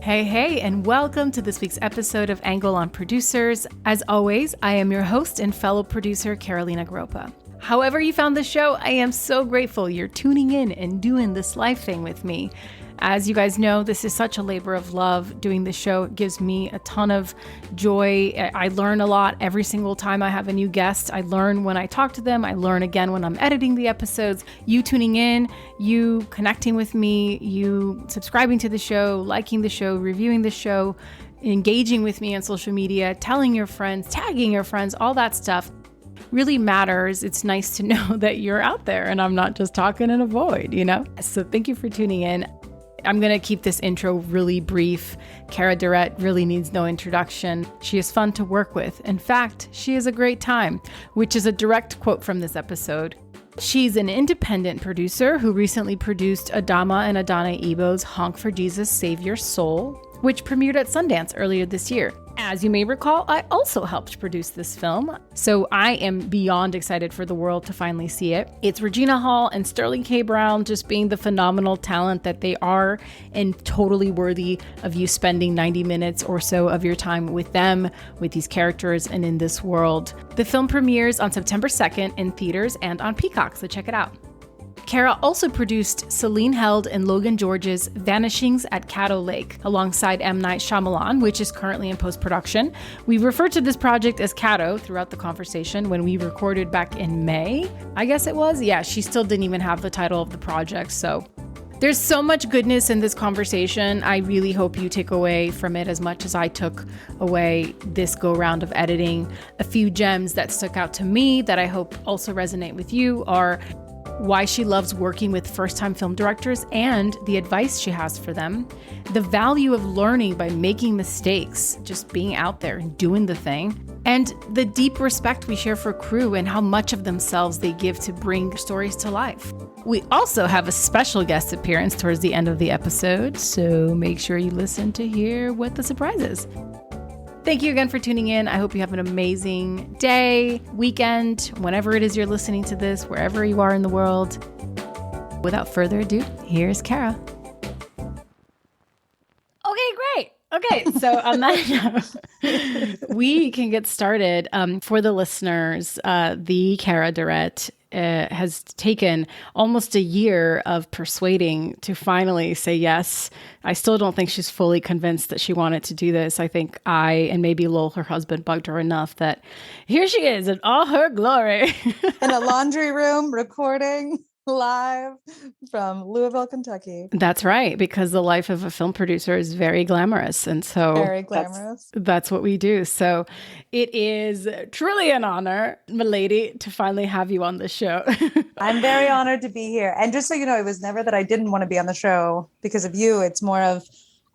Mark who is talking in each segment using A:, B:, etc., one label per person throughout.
A: Hey, hey, and welcome to this week's episode of Angle on Producers. As always, I am your host and fellow producer, Carolina Groppa. However you found the show, I am so grateful you're tuning in and doing this live thing with me. As you guys know, this is such a labor of love. Doing the show gives me a ton of joy. I learn a lot every single time I have a new guest. I learn when I talk to them. I learn again when I'm editing the episodes. You tuning in, you connecting with me, you subscribing to the show, liking the show, reviewing the show, engaging with me on social media, telling your friends, tagging your friends, all that stuff really matters. It's nice to know that you're out there and I'm not just talking in a void, you know? So thank you for tuning in. I'm going to keep this intro really brief. Durrett really needs no introduction. She is fun to work with. In fact, she is a great time, which is a direct quote from this episode. She's an independent producer who recently produced Adamma and Adamma Ebo's HONK for Jesus Save Your Soul, which premiered at Sundance earlier this year. As you may recall, I also helped produce this film, so I am beyond excited for the world to finally see it. It's Regina Hall and Sterling K. Brown just being the phenomenal talent that they are and totally worthy of you spending 90 minutes or so of your time with them, with these characters, and in this world. The film premieres on September 2nd in theaters and on Peacock, so check it out. Kara also produced Celine Held and Logan George's Vanishings at CADDO Lake alongside M Night Shyamalan, which is currently in post-production. We referred to this project as CADDO throughout the conversation when we recorded back in May, I guess it was. Yeah, she still didn't even have the title of the project, so there's so much goodness in this conversation. I really hope you take away from it as much as I took away this go-round of editing. A few gems that stuck out to me that I hope also resonate with you are why she loves working with first-time film directors and the advice she has for them, the value of learning by making mistakes, just being out there and doing the thing, and the deep respect we share for crew and how much of themselves they give to bring stories to life. We also have a special guest appearance towards the end of the episode, so make sure you listen to hear what the surprise is. Thank you again for tuning in. I hope you have an amazing day, weekend, whenever it is you're listening to this, wherever you are in the world. Without further ado, here's Kara. Okay, great. Okay, so on that note, we can get started. For the listeners, the Kara Durrett has taken almost a year of persuading to finally say yes. I still don't think she's fully convinced that she wanted to do this. I think I, and maybe Lowell, her husband, bugged her enough that here she is in all her glory.
B: In a laundry room recording live from Louisville, Kentucky.
A: That's right, because the life of a film producer is very glamorous. And so
B: very glamorous.
A: That's what we do. So it is truly an honor, milady, to finally have you on the show.
B: I'm very honored to be here. And just so you know, it was never that I didn't want to be on the show because of you. It's more of,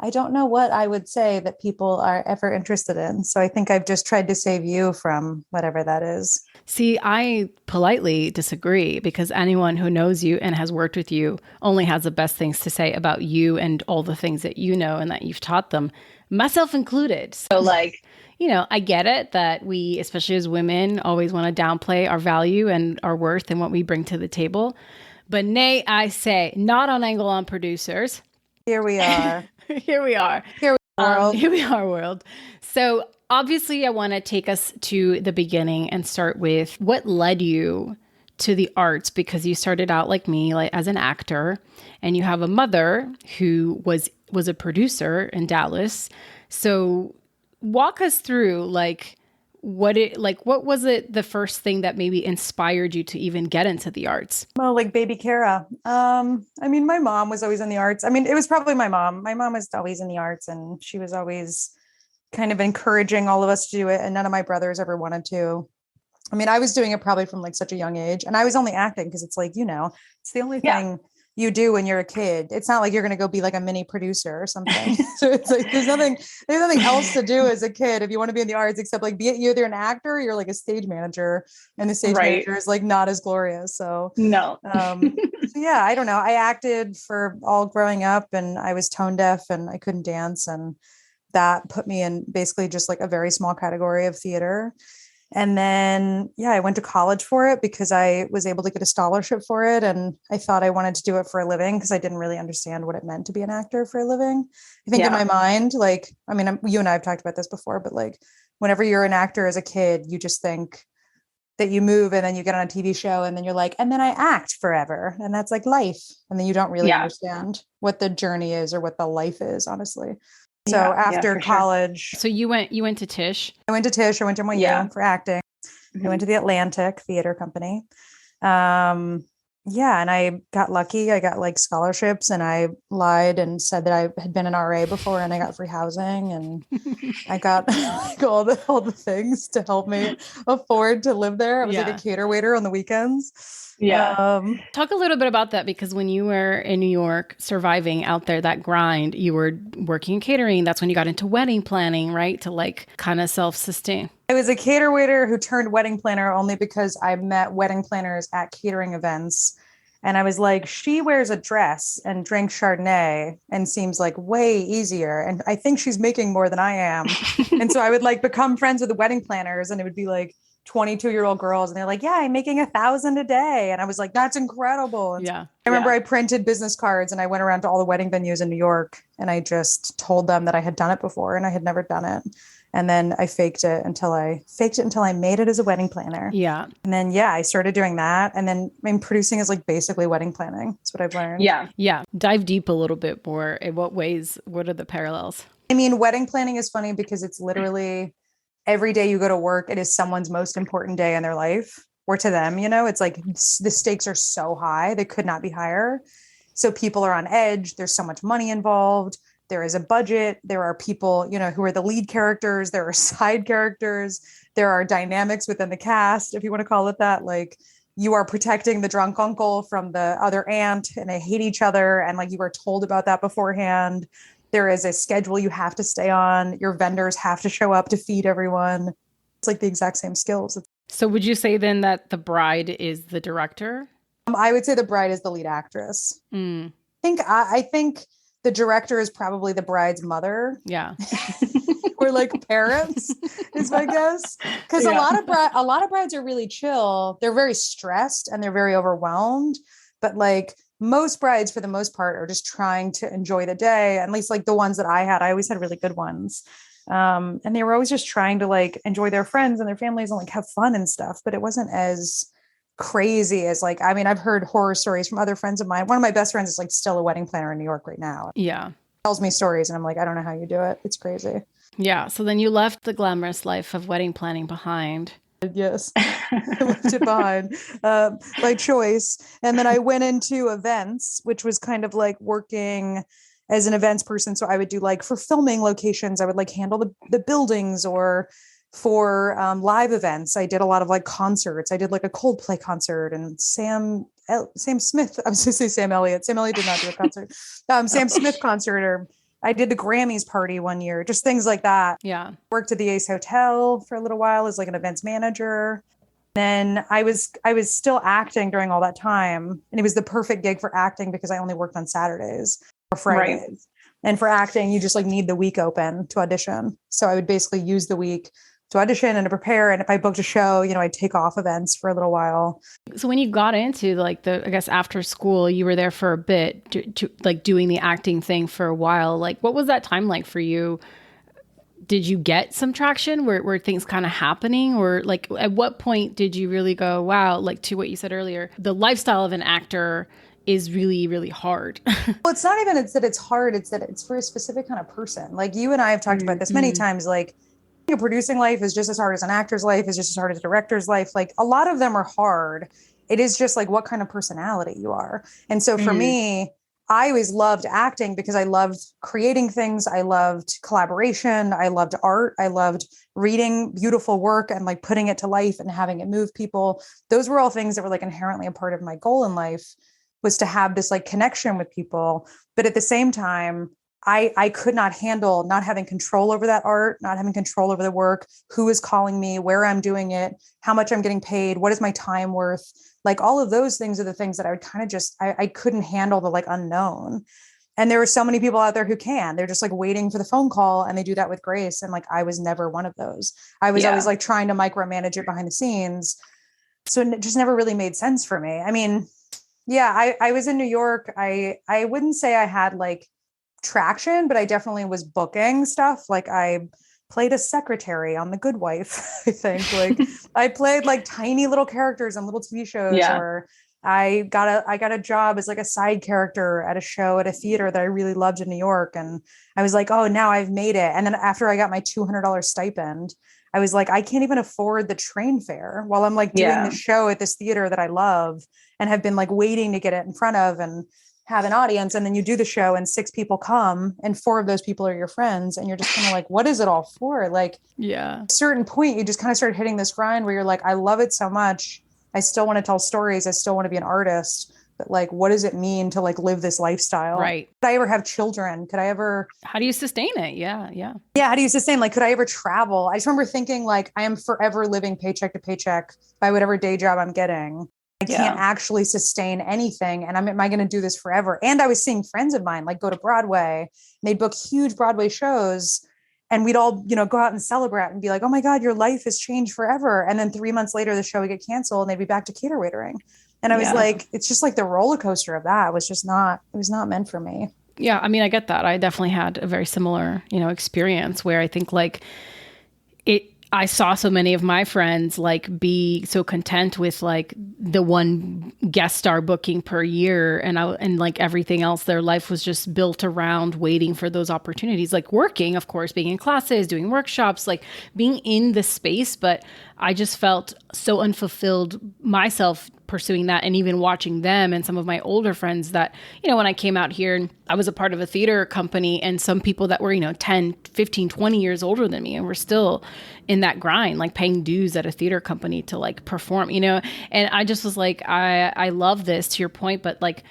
B: I don't know what I would say that people are ever interested in. So I think I've just tried to save you from whatever that is.
A: See, I politely disagree because anyone who knows you and has worked with you only has the best things to say about you and all the things that you know and that you've taught them, myself included. So I get it that we, especially as women, always want to downplay our value and our worth and what we bring to the table. But nay, I say, not on Angle on Producers.
B: Here we are.
A: Here we are.
B: Here we are,
A: Here we are, world. So obviously, I want to take us to the beginning and start with what led you to the arts, because you started out like me, like as an actor, and you have a mother who was a producer in Dallas. So walk us through what was it the first thing that maybe inspired you to even get into the arts?
B: Well, like baby Kara. My mom was always in the arts. It was probably my mom. My mom was always in the arts, and she was always kind of encouraging all of us to do it. And none of my brothers ever wanted to. I was doing it probably from such a young age, and I was only acting because it's it's the only thing you do when you're a kid. It's not like you're going to go be like a mini producer or something. So it's like, there's nothing else to do as a kid if you want to be in the arts, except be it either an actor or you're like a stage manager, and the stage manager is not as glorious. So
A: no.
B: Yeah, I don't know. I acted for all growing up, and I was tone deaf and I couldn't dance. And that put me in basically just a very small category of theater. And then, yeah, I went to college for it because I was able to get a scholarship for it. And I thought I wanted to do it for a living because I didn't really understand what it meant to be an actor for a living. I think in my mind, like, I mean, you and I have talked about this before, but like, whenever you're an actor as a kid, you just think that you move and then you get on a TV show and then you're like, and then I act forever. And that's like life. And then you don't really understand what the journey is or what the life is, honestly. So after college,
A: so you went to Tisch.
B: I went to Tisch. I went to NYU for acting. I went to the Atlantic Theater Company. And I got lucky. I got like scholarships, and I lied and said that I had been an RA before, and I got free housing, and I got like all the things to help me afford to live there. I was like a cater waiter on the weekends.
A: Talk a little bit about that, because when you were in New York, surviving out there, that grind, you were working in catering. That's when you got into wedding planning, right? To like kind of self-sustain.
B: I was a cater waiter who turned wedding planner only because I met wedding planners at catering events. And I was like, she wears a dress and drinks Chardonnay and seems like way easier. And I think she's making more than I am. And so I would like become friends with the wedding planners, and it would be like 22-year-old girls. And they're like, yeah, I'm making $1,000 a day. And I was like, that's incredible. And I remember I printed business cards and I went around to all the wedding venues in New York, and I just told them that I had done it before and I had never done it. And then I faked it until I made it as a wedding planner.
A: Yeah.
B: And then, I started doing that. And then producing is like basically wedding planning. That's what I've learned.
A: Yeah. Yeah. Dive deep a little bit more. In what ways? What are the parallels?
B: I mean, wedding planning is funny because it's literally every day you go to work, it is someone's most important day in their life, or to them, it's like the stakes are so high. They could not be higher. So people are on edge. There's so much money involved. There is a budget. There are people, who are the lead characters. There are side characters. There are dynamics within the cast, if you want to call it that. Like, you are protecting the drunk uncle from the other aunt, and they hate each other. And like, you are told about that beforehand. There is a schedule you have to stay on. Your vendors have to show up to feed everyone. It's like the exact same skills.
A: So would you say then that the bride is the director?
B: I would say the bride is the lead actress. I think the director is probably the bride's mother.
A: Yeah.
B: Or like parents is my guess. Because a lot of brides are really chill. They're very stressed and they're very overwhelmed. But like most brides, for the most part, are just trying to enjoy the day. At least like the ones that I always had really good ones. And they were always just trying to like enjoy their friends and their families and like have fun and stuff. But it wasn't as crazy as like, I mean, I've heard horror stories from other friends of mine. One of my best friends is like still a wedding planner in New York right now.
A: Yeah.
B: Tells me stories and I'm like, I don't know how you do it. It's crazy.
A: Yeah. So then you left the glamorous life of wedding planning behind.
B: Yes. I left it behind by choice. And then I went into events, which was kind of like working as an events person. So I would do like for filming locations, I would like handle the buildings, or for live events. I did a lot of like concerts. I did like a Coldplay concert, and Sam Smith. I was going to say Sam Elliott. Sam Elliott did not do a concert. Sam Smith concert, or I did the Grammys party one year, just things like that.
A: Yeah.
B: Worked at the Ace Hotel for a little while as like an events manager. Then I was still acting during all that time. And it was the perfect gig for acting because I only worked on Saturdays or Fridays. Right. And for acting, you just like need the week open to audition. So I would basically use the week to audition and to prepare. And if I booked a show, I'd take off events for a little while.
A: So when you got into like I guess after school, you were there for a bit to like doing the acting thing for a while. Like, what was that time like for you? Did you get some traction? Were things kind of happening? Or like, at what point did you really go, wow, like to what you said earlier, the lifestyle of an actor is really, really hard.
B: Well, it's not even that it's hard. It's that it's for a specific kind of person. Like you and I have talked about this many times. Like, producing life is just as hard as an actor's life, is just as hard as a director's life. Like a lot of them are hard. It is just like what kind of personality you are. And so for me, I always loved acting because I loved creating things. I loved collaboration. I loved art. I loved reading beautiful work and like putting it to life and having it move people. Those were all things that were like inherently a part of my goal in life, was to have this like connection with people. But at the same time, I could not handle not having control over that art, not having control over the work, who is calling me, where I'm doing it, how much I'm getting paid, what is my time worth? Like all of those things are the things that I would kind of just, I couldn't handle the like unknown. And there are so many people out there who can. They're just like waiting for the phone call, and they do that with grace. And like, I was never one of those. I was always like trying to micromanage it behind the scenes. So it just never really made sense for me. I mean, yeah, I was in New York. I wouldn't say I had like traction, but I definitely was booking stuff. Like I played a secretary on The Good Wife. I think like I played like tiny little characters on little TV shows, or I got a job as like a side character at a show at a theater that I really loved in New York. And I was like, oh, now I've made it. And then after I got my $200 stipend, I was like, I can't even afford the train fare while I'm like doing the show at this theater that I love and have been like waiting to get it in front of and have an audience. And then you do the show and 6 people come and 4 of those people are your friends. And you're just kind of like, what is it all for? Like, at a certain point, you just kind of start hitting this grind where you're like, I love it so much. I still want to tell stories. I still want to be an artist. But like, what does it mean to like live this lifestyle?
A: Right.
B: Could I ever have children? Could I ever?
A: How do you sustain it? Yeah.
B: How do you sustain? Like, could I ever travel? I just remember thinking like, I am forever living paycheck to paycheck by whatever day job I'm getting. I can't actually sustain anything. And am I going to do this forever? And I was seeing friends of mine like go to Broadway and they'd book huge Broadway shows. And we'd all, go out and celebrate and be like, oh my God, your life has changed forever. And then 3 months later, the show would get canceled and they'd be back to cater waitering. And I was like, it's just like the roller coaster of that was just it was not meant for me.
A: Yeah. I mean, I get that. I definitely had a very similar, experience where I think like I saw so many of my friends like be so content with like the one guest star booking per year and like everything else, their life was just built around waiting for those opportunities, like working, of course, being in classes, doing workshops, like being in the space. But I just felt so unfulfilled myself pursuing that, and even watching them and some of my older friends that, when I came out here and I was a part of a theater company and some people that were, 10, 15, 20 years older than me and were still in that grind, like paying dues at a theater company to like perform, and I just was like, I love this, to your point, but like,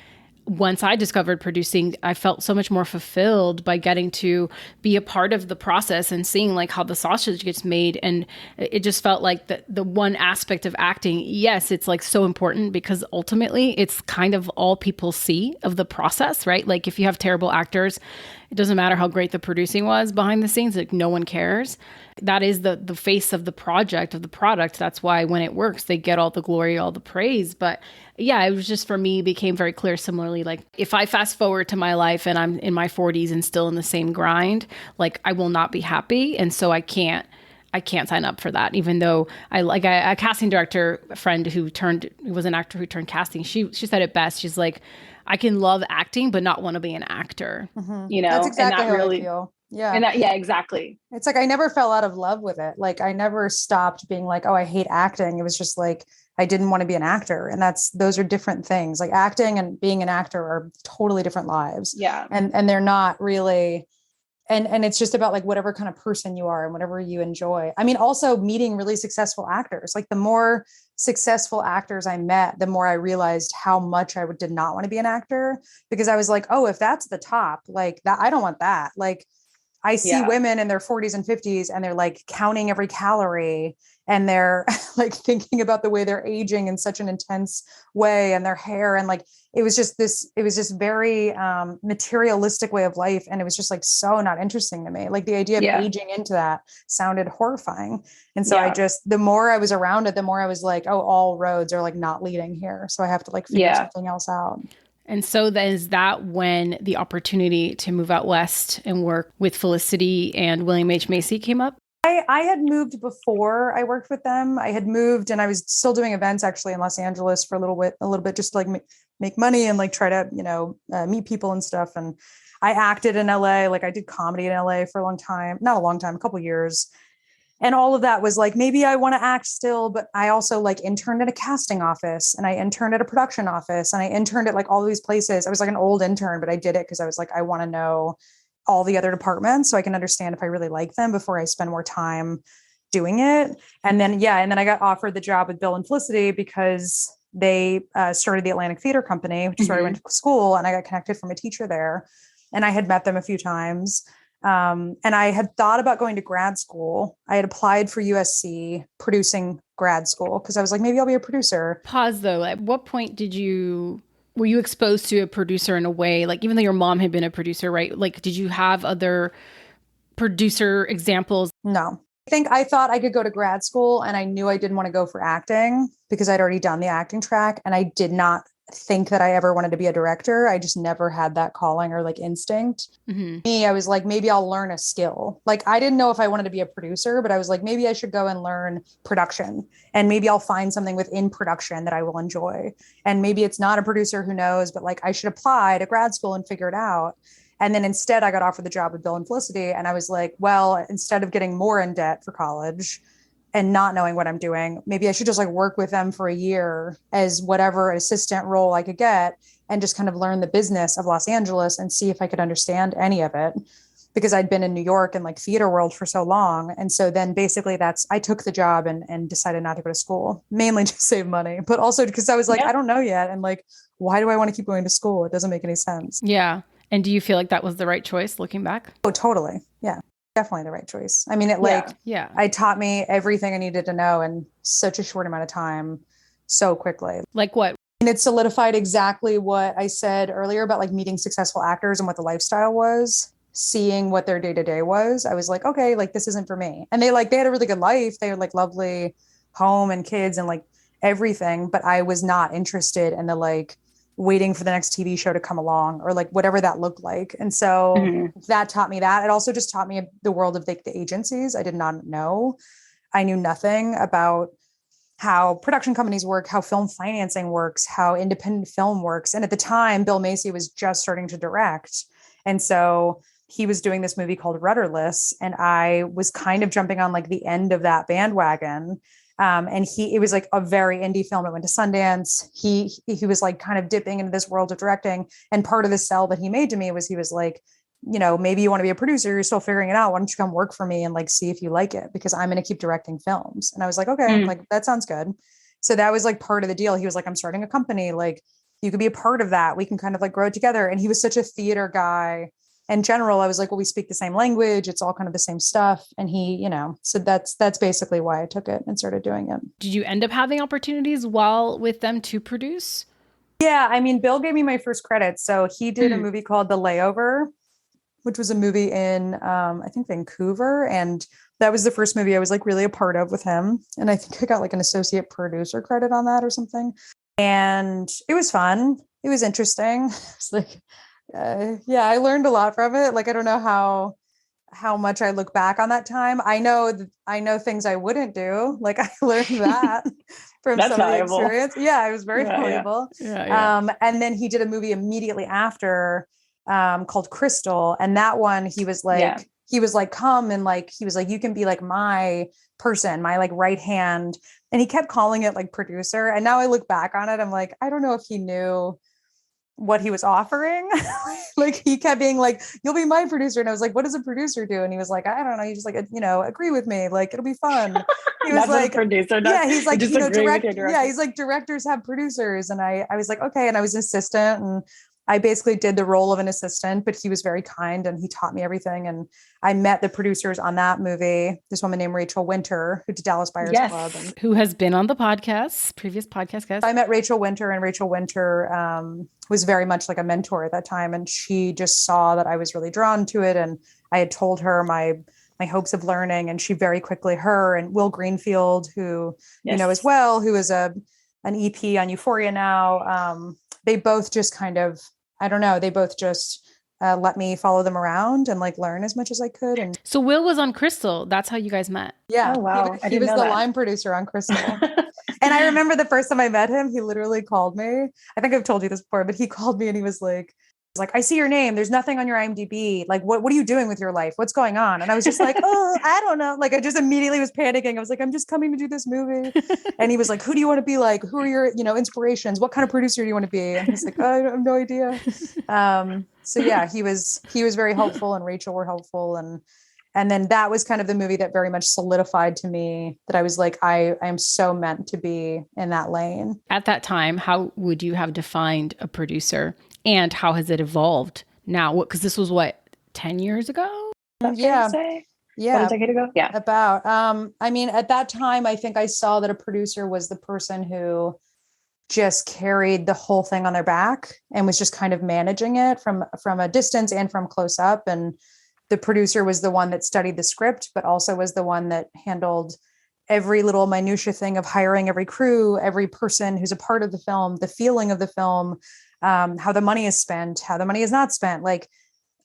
A: once I discovered producing, I felt so much more fulfilled by getting to be a part of the process and seeing like how the sausage gets made. And it just felt like the one aspect of acting, yes, it's like so important because ultimately it's kind of all people see of the process, right? Like if you have terrible actors, it doesn't matter how great the producing was behind the scenes, like no one cares. That is the face of the project, of the product. That's why when it works, they get all the glory, all the praise. But yeah, it was just, for me, became very clear similarly, like if I fast forward to my life and I'm in my 40s and still in the same grind, like I will not be happy. And so I can't sign up for that, even though a casting director friend who was an actor who turned casting. She said it best. She's like, I can love acting, but not want to be an actor,
B: That's exactly how I feel. Yeah.
C: And exactly.
B: It's like, I never fell out of love with it. Like I never stopped being like, oh, I hate acting. It was just like, I didn't want to be an actor. And those are different things. Like acting and being an actor are totally different lives.
C: Yeah.
B: And they're not really, and it's just about like whatever kind of person you are and whatever you enjoy. I mean, also meeting really successful actors, like the more successful actors I met, the more I realized how much I did not want to be an actor, because I was like, oh, if that's the top, like that, I don't want that. Like I see women in their 40s and 50s and they're like counting every calorie and they're like thinking about the way they're aging in such an intense way and their hair. And like, it was just very materialistic way of life. And it was just like, so not interesting to me. Like the idea of aging into that sounded horrifying. And so the more I was around it, the more I was like, oh, all roads are like not leading here. So I have to like figure something else out.
A: And so then is that when the opportunity to move out west and work with Felicity and William H. Macy came up?
B: I had moved before I worked with them. I had moved and I was still doing events actually in Los Angeles for a little bit, just to like make money and like try to, meet people and stuff. And I acted in LA, like I did comedy in LA for a long time, not a long time, a couple of years. And all of that was like, maybe I want to act still, but I also like interned at a casting office and I interned at a production office and I interned at like all these places. I was like an old intern, but I did it because I was like, I want to know all the other departments so I can understand if I really like them before I spend more time doing it. And then I got offered the job with Bill and Felicity because they started the Atlantic Theater Company, which is where I went to school, and I got connected from a teacher there. And I had met them a few times. And I had thought about going to grad school. I had applied for USC producing grad school because I was like, maybe I'll be a producer.
A: Pause though. At what point did you Were you exposed to a producer in a way, like even though your mom had been a producer, right? Like, did you have other producer examples?
B: No. I thought I could go to grad school and I knew I didn't want to go for acting because I'd already done the acting track, and I did not think that I ever wanted to be a director. I just never had that calling or like instinct. Me, I was like, maybe I'll learn a skill. Like, I didn't know if I wanted to be a producer, but I was like, maybe I should go and learn production, and maybe I'll find something within production that I will enjoy. And maybe it's not a producer, who knows, but like I should apply to grad school and figure it out. And then instead I got offered the job with Bill and Felicity. And I was like, well, instead of getting more in debt for college and not knowing what I'm doing, maybe I should just like work with them for a year as whatever assistant role I could get, and just kind of learn the business of Los Angeles and see if I could understand any of it, because I'd been in New York and like theater world for so long. And so then basically I took the job and decided not to go to school, mainly to save money, but also because I was like, I don't know yet. And like, why do I want to keep going to school? It doesn't make any sense.
A: Yeah. And do you feel like that was the right choice looking back?
B: Oh, totally. Yeah. Definitely the right choice. I mean, it taught me everything I needed to know in such a short amount of time, so quickly.
A: Like what?
B: And it solidified exactly what I said earlier about like meeting successful actors and what the lifestyle was, seeing what their day-to-day was. I was like, okay, like this isn't for me. And they had a really good life. They had like lovely home and kids and like everything, but I was not interested in the like waiting for the next TV show to come along or like whatever that looked like. And so that taught me that. It also just taught me the world of like the agencies. I did not know. I knew nothing about how production companies work, how film financing works, how independent film works. And at the time, Bill Macy was just starting to direct. And so he was doing this movie called Rudderless. And I was kind of jumping on like the end of that bandwagon. And it was like a very indie film. It went to Sundance. He was like kind of dipping into this world of directing. And part of the sell that he made to me was, he was like, you know, maybe you want to be a producer, you're still figuring it out. Why don't you come work for me and like, see if you like it, because I'm going to keep directing films. And I was like, okay, like that sounds good. So that was like part of the deal. He was like, I'm starting a company. Like you could be a part of that. We can kind of like grow it together. And he was such a theater guy. In general, I was like, well, we speak the same language. It's all kind of the same stuff. And he, you know, so that's basically why I took it and started doing it.
A: Did you end up having opportunities while with them to produce?
B: Yeah. I mean, Bill gave me my first credits. So he did a movie called The Layover, which was a movie in, I think, Vancouver. And that was the first movie I was like really a part of with him. And I think I got like an associate producer credit on that or something. And it was fun. It was interesting. It's like, yeah, I learned a lot from it. Like, I don't know how much I look back on that time. I know things I wouldn't do. Like I learned that from some valuable. Of the experience. Yeah, it was very valuable. Yeah. And then he did a movie immediately after called Crystal. And that one, he was like, come and like, he was like, you can be like my person, my like right hand. And he kept calling it like producer. And now I look back on it, I'm like, I don't know if he knew what he was offering. Like he kept being like, you'll be my producer. And I was like, what does a producer do? And he was like, I don't know. You just like, you know, agree with me. Like, it'll be fun. He was like, producer, yeah, he's like, you know, yeah, he's like, directors have producers. And I was like, okay. And I was an assistant and I basically did the role of an assistant, but he was very kind and he taught me everything. And I met the producers on that movie, this woman named Rachel Winter, who did Dallas Buyers Club. And
A: who has been on the podcast, previous podcast guest.
B: I met Rachel Winter, and Rachel Winter was very much like a mentor at that time. And she just saw that I was really drawn to it. And I had told her my hopes of learning. And she very quickly, her and Will Greenfield, who you know as well, who is an EP on Euphoria now. They both just kind of, I don't know, they both just let me follow them around and like learn as much as I could. And
A: so Will was on Crystal. That's how you guys met.
B: Yeah. Oh, wow. He was the line producer on Crystal. And I remember the first time I met him, he literally called me. I think I've told you this before, but he called me and he was like, I see your name. There's nothing on your IMDb. Like, what are you doing with your life? What's going on? And I was just like, oh, I don't know. Like, I just immediately was panicking. I was like, I'm just coming to do this movie. And he was like, who do you want to be like? Who are your, you know, inspirations? What kind of producer do you want to be? And I was like, oh, I have no idea. So yeah, he was very helpful, and Rachel were helpful. And then that was kind of the movie that very much solidified to me that I was like, I am so meant to be in that lane.
A: At that time, how would you have defined a producer? And how has it evolved now? Because this was 10 years ago?
B: Yeah.
C: About a decade ago? Yeah.
B: About. I mean, at that time, I think I saw that a producer was the person who just carried the whole thing on their back and was just kind of managing it from a distance and from close up. And the producer was the one that studied the script, but also was the one that handled every little minutia thing of hiring every crew, every person who's a part of the film, the feeling of the film, how the money is spent, how the money is not spent. Like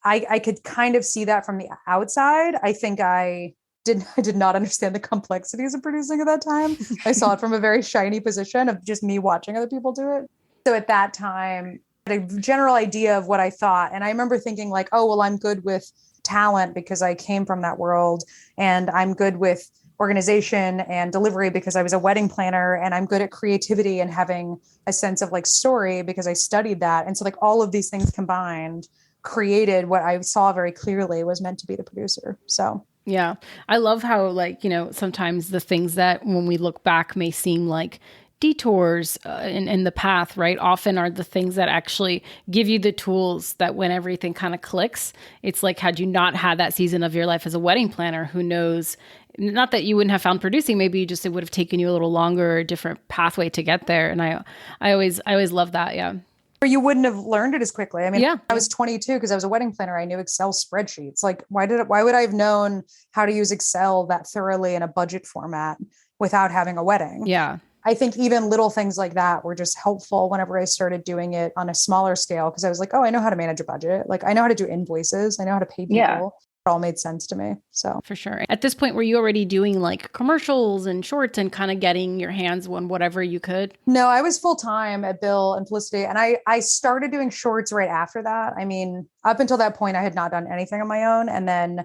B: I could kind of see that from the outside. I think I did not understand the complexities of producing at that time. I saw it from a very shiny position of just me watching other people do it. So at that time, I had a general idea of what I thought. And I remember thinking like, oh, well, I'm good with talent because I came from that world, and I'm good with organization and delivery because I was a wedding planner, and I'm good at creativity and having a sense of like story because I studied that. And so like all of these things combined created what I saw very clearly was meant to be the producer. So
A: yeah, I love how like, sometimes the things that when we look back may seem like detours in the path, right, often are the things that actually give you the tools that when everything kind of clicks, it's like, had you not had that season of your life as a wedding planner, who knows, not that you wouldn't have found producing, maybe it would have taken you a little longer, a different pathway to get there. And I always love that. Yeah.
B: Or you wouldn't have learned it as quickly. I mean,
A: yeah.
B: I was 22 because I was a wedding planner. I knew Excel spreadsheets. Like, why would I have known how to use Excel that thoroughly in a budget format without having a wedding?
A: Yeah.
B: I think even little things like that were just helpful whenever I started doing it on a smaller scale, because I was like, oh, I know how to manage a budget. Like I know how to do invoices. I know how to pay people. Yeah. It all made sense to me. So
A: for sure. At this point, were you already doing like commercials and shorts and kind of getting your hands on whatever you could?
B: No, I was full time at Bill and Felicity. And I started doing shorts right after that. I mean, up until that point, I had not done anything on my own. And then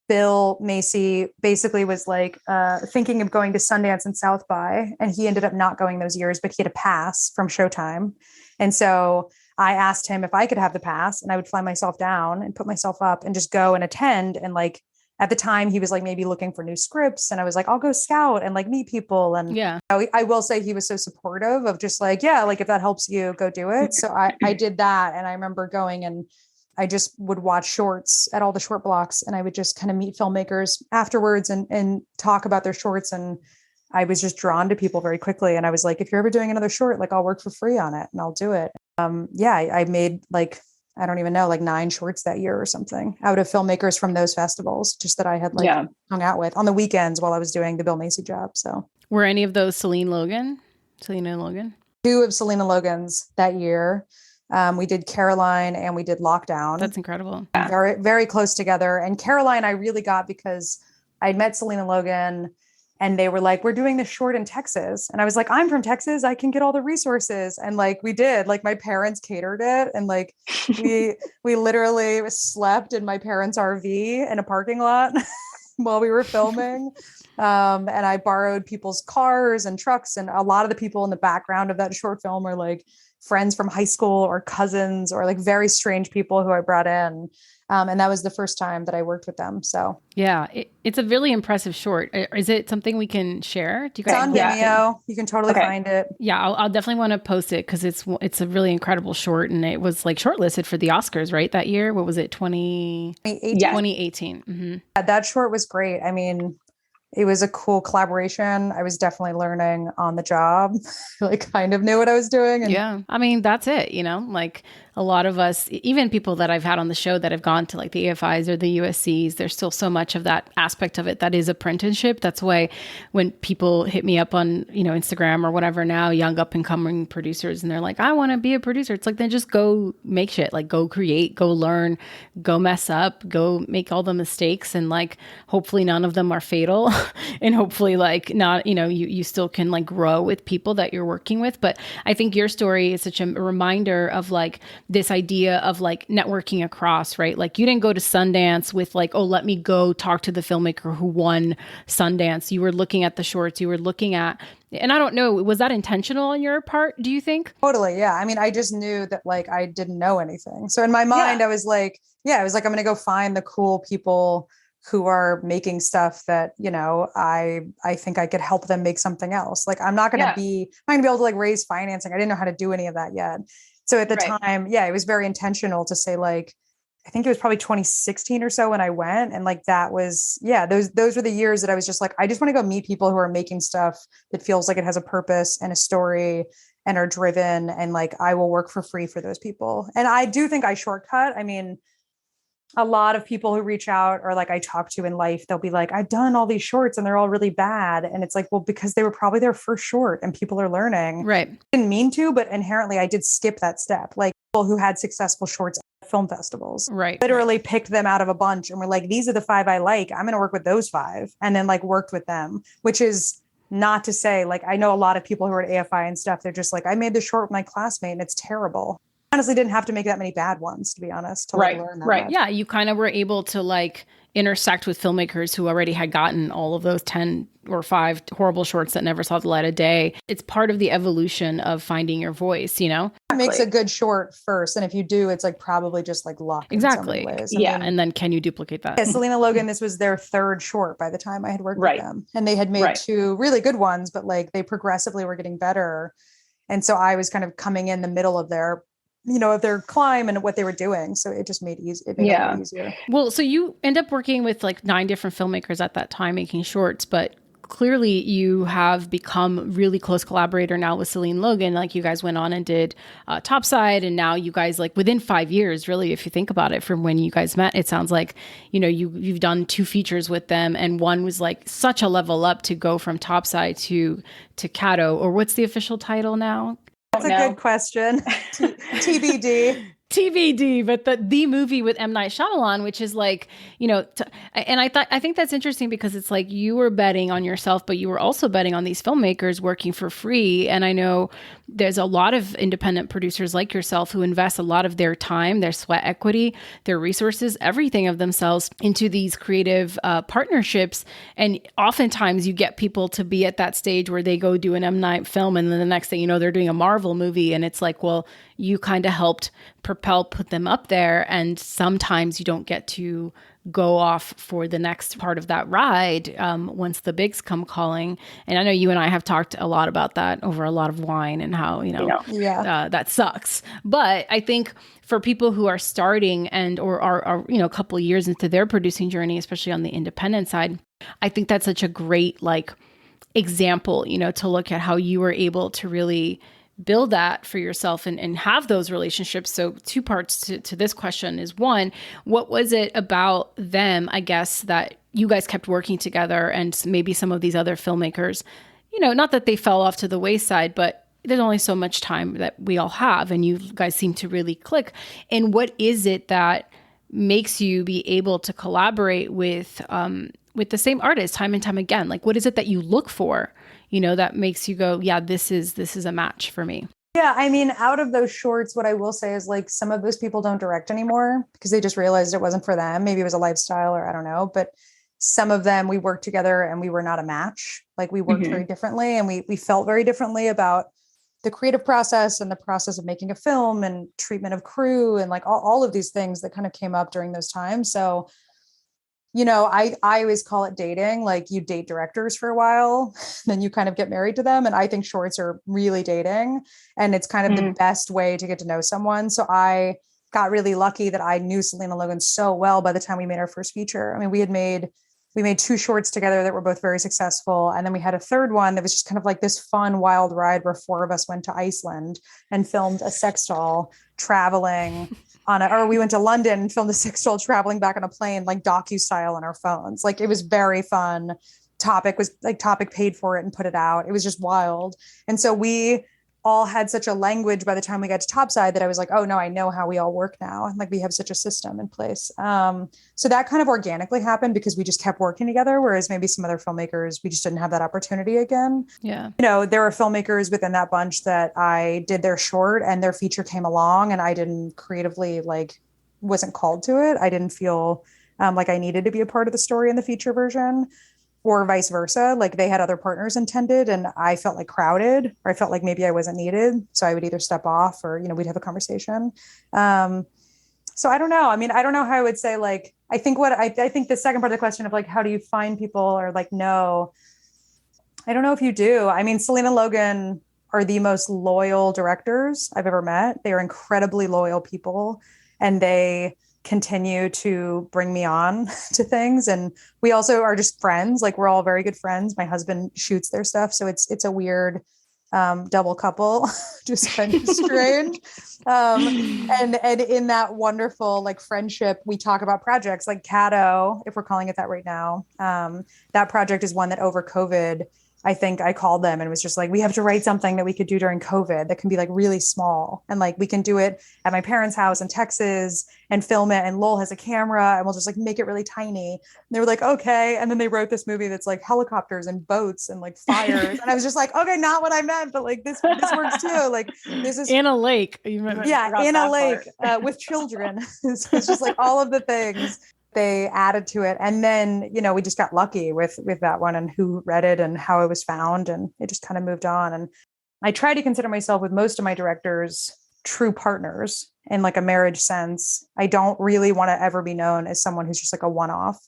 B: Bill Macy basically was like thinking of going to Sundance and South by, and he ended up not going those years, but he had a pass from Showtime. And so I asked him if I could have the pass, and I would fly myself down and put myself up and just go and attend. And like at the time he was like maybe looking for new scripts, and I was like, I'll go scout and like meet people. And
A: yeah,
B: I will say he was so supportive of just like, yeah, like if that helps you, go do it. So I did that. And I remember going and I just would watch shorts at all the short blocks, and I would just kind of meet filmmakers afterwards and talk about their shorts. And I was just drawn to people very quickly. And I was like, if you're ever doing another short, like I'll work for free on it and I'll do it. I made like, I don't even know, like 9 shorts that year or something out of filmmakers from those festivals, just that I had like hung out with on the weekends while I was doing the Bill Macy job. So
A: were any of those Celine and Logan?
B: 2 of Celine and Logan's that year. We did Caroline and we did Lockdown.
A: That's incredible.
B: Very, very close together. And Caroline, I really got because I met Celine and Logan, and they were like, we're doing this short in Texas. And I was like, I'm from Texas. I can get all the resources. And like, we did, like my parents catered it. And like, we literally slept in my parents' RV in a parking lot while we were filming. And I borrowed people's cars and trucks. And a lot of the people in the background of that short film were like friends from high school or cousins or like very strange people who I brought in. And that was the first time that I worked with them. So yeah,
A: it's a really impressive short. Is it something we can share?
B: Do you guys? It's on Vimeo. You can totally find it.
A: Yeah, I'll definitely want to post it because it's a really incredible short, and it was like shortlisted for the Oscars, right? That year, what was it? 2018. 2018. Mm-hmm.
B: That short was great. I mean, it was a cool collaboration. I was definitely learning on the job. Like kind of knew what I was doing. And
A: yeah. I mean, that's it, like a lot of us, even people that I've had on the show that have gone to like the AFIs or the USCs, there's still so much of that aspect of it that is apprenticeship. That's why when people hit me up on, Instagram or whatever now, young up and coming producers, and they're like, I want to be a producer. It's like, then just go make shit, like go create, go learn, go mess up, go make all the mistakes. And like, hopefully none of them are fatal. And hopefully like not, you still can like grow with people that you're working with. But I think your story is such a reminder of like this idea of like networking across, right? Like you didn't go to Sundance with like, oh, let me go talk to the filmmaker who won Sundance. You were looking at the shorts, you were looking at, and I don't know, was that intentional on your part, do you think?
B: Totally. Yeah. I mean, I just knew that like, I didn't know anything. So in my mind, I was like, I'm going to go find the cool people who are making stuff that, I think I could help them make something else. Like, I'm not going to be able to like raise financing. I didn't know how to do any of that yet. So at the time, it was very intentional to say like, I think it was probably 2016 or so when I went. And like, that was, those were the years that I was just like, I just want to go meet people who are making stuff that feels like it has a purpose and a story and are driven, and like I will work for free for those people. And I do think I shortcut. I mean, a lot of people who reach out or like I talk to in life, they'll be like, I've done all these shorts and they're all really bad. And it's like, well, because they were probably their first short and people are learning.
A: Right.
B: Didn't mean to, but inherently I did skip that step. Like people who had successful shorts at film festivals,
A: right,
B: literally picked them out of a bunch and were like, these are the 5 I like. I'm going to work with those 5, and then like worked with them, which is not to say, like, I know a lot of people who are at AFI and stuff. They're just like, I made the short with my classmate and it's terrible. Honestly didn't have to make that many bad ones, to be honest, to like learn that much.
A: Yeah, you kind of were able to like intersect with filmmakers who already had gotten all of those 10 or 5 horrible shorts that never saw the light of day. It's part of the evolution of finding your voice, you know?
B: It makes a good short first, and if you do, it's like probably just like luck.
A: Exactly.
B: In so many ways.
A: Yeah, and then can you duplicate that?
B: Yeah, Celine and Logan, this was their 3rd short by the time I had worked with them, and they had made 2 really good ones, but like they progressively were getting better, and so I was kind of coming in the middle of their of their climb and what they were doing. So it just made it easier.
A: Well, so you end up working with like 9 different filmmakers at that time making shorts, but clearly you have become really close collaborator now with Celine Logan. Like you guys went on and did Topside, and now you guys like within 5 years, really, if you think about it, from when you guys met, it sounds like, you've done 2 features with them, and one was like such a level up to go from Topside to CADDO, or what's the official title now?
B: That's a good question. TBD.
A: TBD, but the movie with M Night Shyamalan, which is like, and I think that's interesting because it's like you were betting on yourself, but you were also betting on these filmmakers working for free. And I know there's a lot of independent producers like yourself who invest a lot of their time, their sweat equity, their resources, everything of themselves into these creative partnerships. And oftentimes you get people to be at that stage where they go do an M Night film, and then the next thing you know, they're doing a Marvel movie. And it's like, well, you kind of helped put them up there. And sometimes you don't get to go off for the next part of that ride once the bigs come calling. And I know you and I have talked a lot about that over a lot of wine and how, that sucks. But I think for people who are starting and or are a couple of years into their producing journey, especially on the independent side, I think that's such a great example, to look at how you were able to really build that for yourself and have those relationships. So 2 parts to this question is, one, what was it about them, I guess, that you guys kept working together, and maybe some of these other filmmakers, not that they fell off to the wayside, but there's only so much time that we all have, and you guys seem to really click. And what is it that makes you be able to collaborate with the same artist time and time again? Like, what is it that you look for, that makes you go, yeah, this is a match for me?
B: Yeah. I mean, out of those shorts, what I will say is like some of those people don't direct anymore because they just realized it wasn't for them. Maybe it was a lifestyle or I don't know, but some of them we worked together and we were not a match. Like we worked very differently, and we felt very differently about the creative process and the process of making a film and treatment of crew and like all of these things that kind of came up during those times. So I always call it dating. Like you date directors for a while, then you kind of get married to them. And I think shorts are really dating, and it's kind of the best way to get to know someone. So I got really lucky that I knew Celine and Logan so well by the time we made our first feature. I mean, we made 2 shorts together that were both very successful. And then we had a 3rd one that was just kind of like this fun, wild ride where 4 of us went to Iceland and filmed a sex doll traveling or we went to London and filmed a sex doll traveling back on a plane, like docu-style on our phones. Like it was very fun. Topic paid for it and put it out. It was just wild. And so we all had such a language by the time we got to Topside that I was like, oh no, I know how we all work now. And like, we have such a system in place. So that kind of organically happened because we just kept working together. Whereas maybe some other filmmakers, we just didn't have that opportunity again.
A: Yeah.
B: There were filmmakers within that bunch that I did their short and their feature came along and I didn't creatively wasn't called to it. I didn't feel like I needed to be a part of the story in the feature version. Or vice versa. Like they had other partners intended and I felt like crowded, or I felt like maybe I wasn't needed. So I would either step off or, we'd have a conversation. So I don't know. I mean, I don't know how I would say I think the second part of the question of how do you find people or no, I don't know if you do. I mean, Celine and Logan are the most loyal directors I've ever met. They are incredibly loyal people and they continue to bring me on to things. And we also are just friends. Like we're all very good friends. My husband shoots their stuff. So it's a weird double couple, just kind of strange. And in that wonderful like friendship, we talk about projects like CADDO, if we're calling it that right now. That project is one that over COVID, I think I called them and was just like, we have to write something that we could do during COVID that can be like really small. And like, we can do it at my parents' house in Texas and film it. And Lowell has a camera and we'll just like make it really tiny. And they were like, okay. And then they wrote this movie that's like helicopters and boats and like fires. And I was just like, okay, not what I meant, but like this works too. Like this is
A: in a lake.
B: In a lake with children. It's just like all of the things they added to it. And then, we just got lucky with that one and who read it and how it was found. And it just kind of moved on. And I try to consider myself with most of my directors true partners in like a marriage sense. I don't really want to ever be known as someone who's just like a one-off.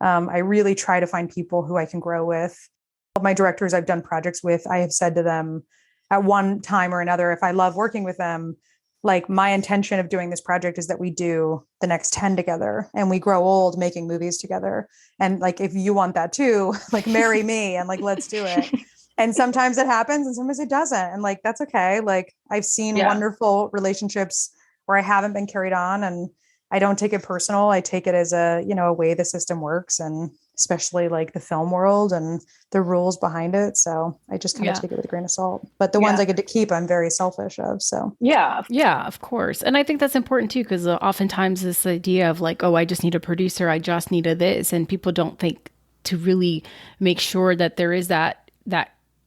B: I really try to find people who I can grow with. All my directors I've done projects with, I have said to them at one time or another, if I love working with them, like my intention of doing this project is that we do the next 10 together and we grow old making movies together. And like, if you want that too, like marry me and like, let's do it. And sometimes it happens and sometimes it doesn't. And like, that's okay. Like I've seen wonderful relationships where I haven't been carried on and I don't take it personal. I take it as a way the system works and especially like the film world and the rules behind it. So I just kind of take it with a grain of salt, but the ones I get to keep, I'm very selfish of. So
A: yeah, of course. And I think that's important too, because oftentimes this idea of like, oh, I just need a producer, I just need a this, and people don't think to really make sure that there is that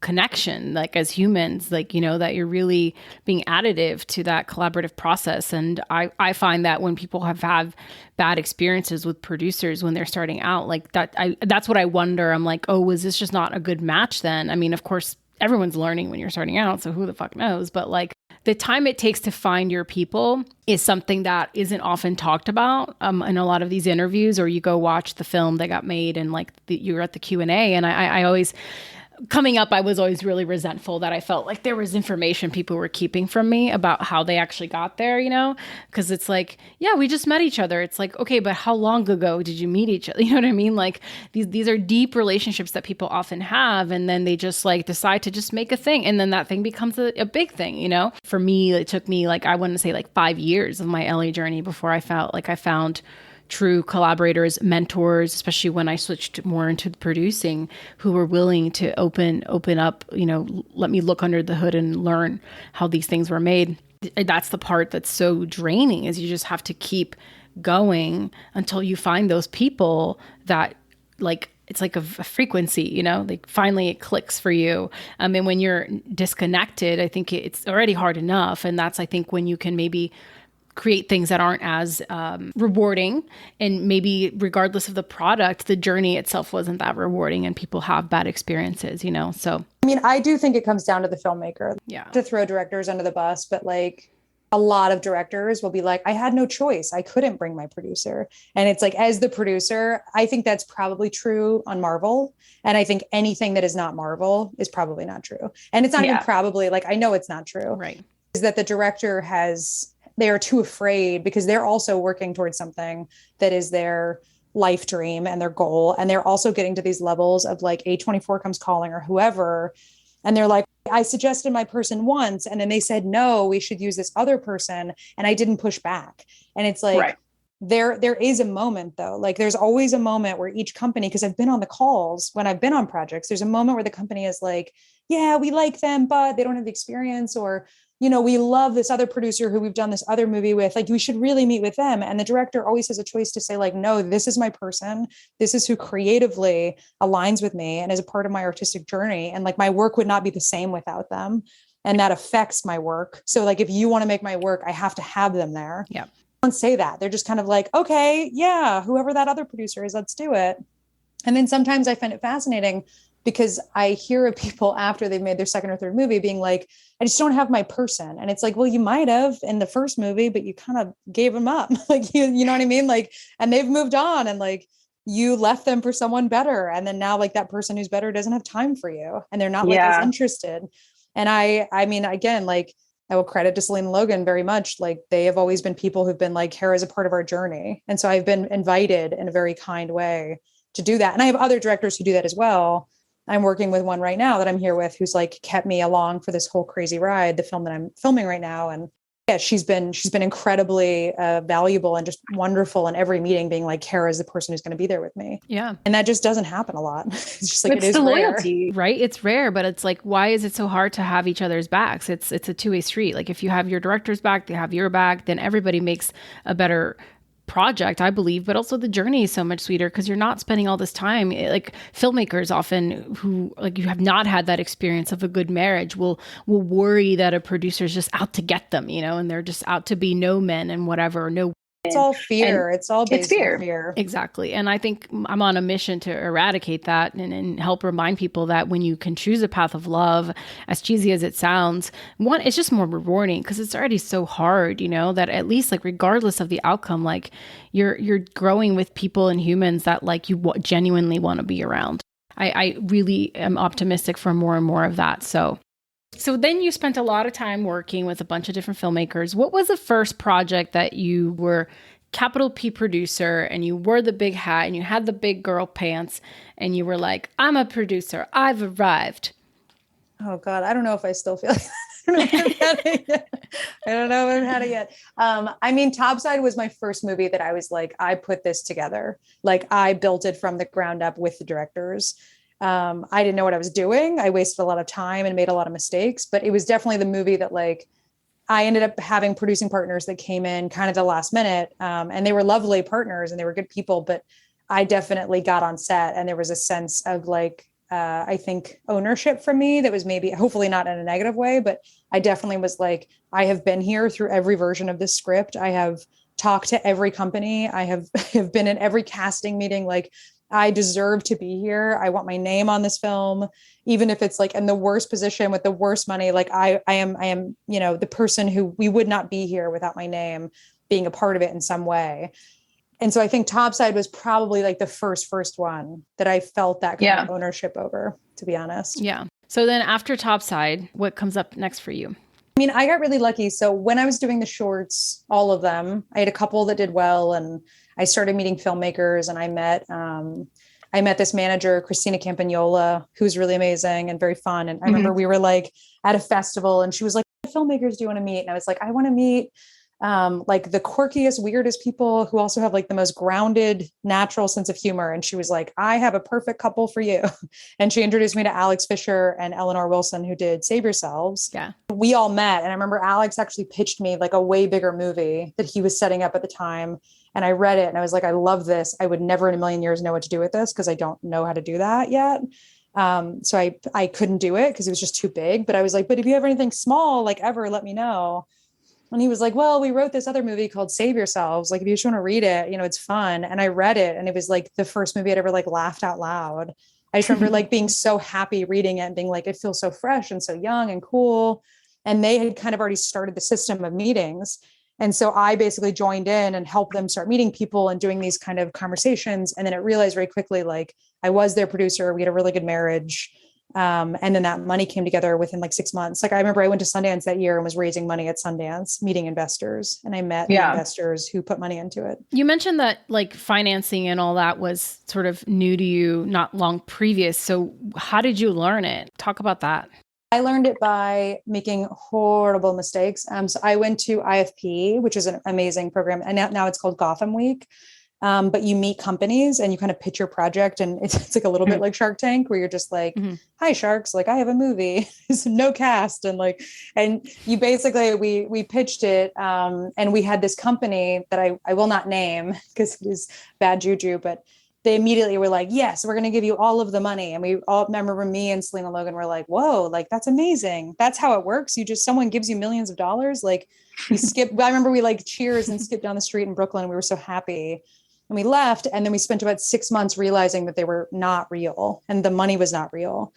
A: connection, like as humans, like, that you're really being additive to that collaborative process. And I find that when people have had bad experiences with producers when they're starting out like that, that's what I wonder. I'm like, oh, was this just not a good match then? I mean, of course, everyone's learning when you're starting out, so who the fuck knows? But like the time it takes to find your people is something that isn't often talked about in a lot of these interviews, or you go watch the film that got made and like you're at the Q&A. And I always... Coming up, I was always really resentful that I felt like there was information people were keeping from me about how they actually got there, because it's like, yeah, we just met each other. It's like, okay, but how long ago did you meet each other? You know what I mean? Like these are deep relationships that people often have. And then they just like decide to just make a thing. And then that thing becomes a big thing, For me, it took me like, I wouldn't say like 5 years of my LA journey before I felt like I found true collaborators, mentors, especially when I switched more into producing, who were willing to open up, let me look under the hood and learn how these things were made. That's the part that's so draining, is you just have to keep going until you find those people that like, it's like a frequency, like finally it clicks for you. And when you're disconnected, I think it's already hard enough. And that's, I think, when you can maybe create things that aren't as rewarding, and maybe regardless of the product, the journey itself wasn't that rewarding and people have bad experiences, so.
B: I mean, I do think it comes down to the filmmaker.
A: Yeah.
B: To throw directors under the bus, but like a lot of directors will be like, I had no choice. I couldn't bring my producer. And it's like, as the producer, I think that's probably true on Marvel. And I think anything that is not Marvel is probably not true. And it's not even probably, like, I know it's not true.
A: Right.
B: Is that the director they are too afraid because they're also working towards something that is their life dream and their goal. And they're also getting to these levels of like A24 comes calling or whoever. And they're like, I suggested my person once, and then they said, no, we should use this other person. And I didn't push back. And it's like, there is a moment though. Like there's always a moment where each company, because I've been on the calls when I've been on projects, there's a moment where the company is like, yeah, we like them, but they don't have the experience, or we love this other producer who we've done this other movie with. Like, we should really meet with them. And the director always has a choice to say like, no, this is my person. This is who creatively aligns with me and is a part of my artistic journey. And like, my work would not be the same without them. And that affects my work. So like, if you want to make my work, I have to have them there.
A: Yeah.
B: Don't say that. They're just kind of like, okay, yeah, whoever that other producer is, let's do it. And then sometimes I find it fascinating because I hear of people after they've made their second or third movie being like, I just don't have my person. And it's like, well, you might have in the first movie, but you kind of gave them up. Like, you know what I mean? Like, and they've moved on and like, you left them for someone better. And then now like that person who's better doesn't have time for you and they're not like as interested. And I mean, again, like I will credit to Celine and Logan very much. Like they have always been people who've been like, Kara is a part of our journey. And so I've been invited in a very kind way to do that. And I have other directors who do that as well. I'm working with one right now that I'm here with, who's like kept me along for this whole crazy ride, the film that I'm filming right now. And yeah, she's been incredibly valuable and just wonderful in every meeting, being like, Kara is the person who's going to be there with me.
A: Yeah.
B: And that just doesn't happen a lot. It's just like,
C: it's the
B: rare.
C: loyalty,
A: right? It's rare, but it's like, why is it so hard to have each other's backs? It's a two-way street. Like if you have your director's back, they have your back, then everybody makes a better project, I believe, but also the journey is so much sweeter because you're not spending all this time. Like filmmakers often who like you have not had that experience of a good marriage will worry that a producer is just out to get them, you know, and they're just out to be no men and whatever, no.
B: It's all fear. It's all based on fear.
A: Exactly. And I think I'm on a mission to eradicate that and help remind people that when you can choose a path of love, as cheesy as it sounds, one, it's just more rewarding because it's already so hard, you know, that at least like regardless of the outcome, like you're growing with people and humans that like you genuinely want to be around. I really am optimistic for more and more of that. So then you spent a lot of time working with a bunch of different filmmakers. What was the first project that you were capital P producer and you wore the big hat and you had the big girl pants and you were like, I'm a producer, I've arrived?
B: Oh God, I don't know if I still feel like that. I don't know if I've had it yet. I mean, Topside was my first movie that I was like, I put this together. Like I built it from the ground up with the directors. I didn't know what I was doing. I wasted a lot of time and made a lot of mistakes, but it was definitely the movie that like, I ended up having producing partners that came in kind of the last minute. And they were lovely partners and they were good people, but I definitely got on set and there was a sense of like, I think ownership from me that was maybe hopefully not in a negative way, but I definitely was like, I have been here through every version of this script. I have talked to every company. I have been in every casting meeting. Like, I deserve to be here. I want my name on this film, even if it's like in the worst position with the worst money. Like I am, you know, the person who we would not be here without my name being a part of it in some way. And so I think Topside was probably like the first one that I felt that kind of ownership over, to be honest.
A: Yeah. So then after Topside, what comes up next for you?
B: I mean, I got really lucky. So when I was doing the shorts, all of them, I had a couple that did well, and I started meeting filmmakers, and I met this manager, Christina Campagnola, who's really amazing and very fun. And I remember we were like at a festival and she was like, what filmmakers do you want to meet? And I was like, I want to meet like the quirkiest, weirdest people who also have like the most grounded, natural sense of humor. And she was like, I have a perfect couple for you. And she introduced me to Alex Fischer and Eleanor Wilson, who did Save Yourselves. Yeah. We all met. And I remember Alex actually pitched me like a way bigger movie that he was setting up at the time. And I read it and I was like, I love this. I would never in a million years know what to do with this because I don't know how to do that yet. So I couldn't do it because it was just too big. But I was like, but if you have anything small, like ever, let me know. And he was like, well, we wrote this other movie called Save Yourselves. Like, if you just want to read it, you know, it's fun. And I read it and it was like the first movie I'd ever like laughed out loud. I just remember like being so happy reading it and being like, it feels so fresh and so young and cool. And they had kind of already started the system of meetings. And so I basically joined in and helped them start meeting people and doing these kind of conversations. And then it realized very quickly, like I was their producer. We had a really good marriage. And then that money came together within like 6 months. Like I remember I went to Sundance that year and was raising money at Sundance, meeting investors. And I met the investors who put money into it.
A: You mentioned that like financing and all that was sort of new to you, not long previous. So how did you learn it? Talk about that.
B: I learned it by making horrible mistakes. So I went to IFP, which is an amazing program. And now it's called Gotham Week. But you meet companies and you kind of pitch your project, and it's like a little bit like Shark Tank, where you're just like, hi sharks, like I have a movie, no cast. And like, and you basically, we pitched it. And we had this company that I will not name because it is bad juju, but they immediately were like, yes, we're going to give you all of the money. And we all remember me and Celine and Logan were like, whoa, like, that's amazing. That's how it works. Someone gives you millions of dollars. Like we I remember we like cheers and skipped down the street in Brooklyn. We were so happy. And we left. And then we spent about 6 months realizing that they were not real and the money was not real.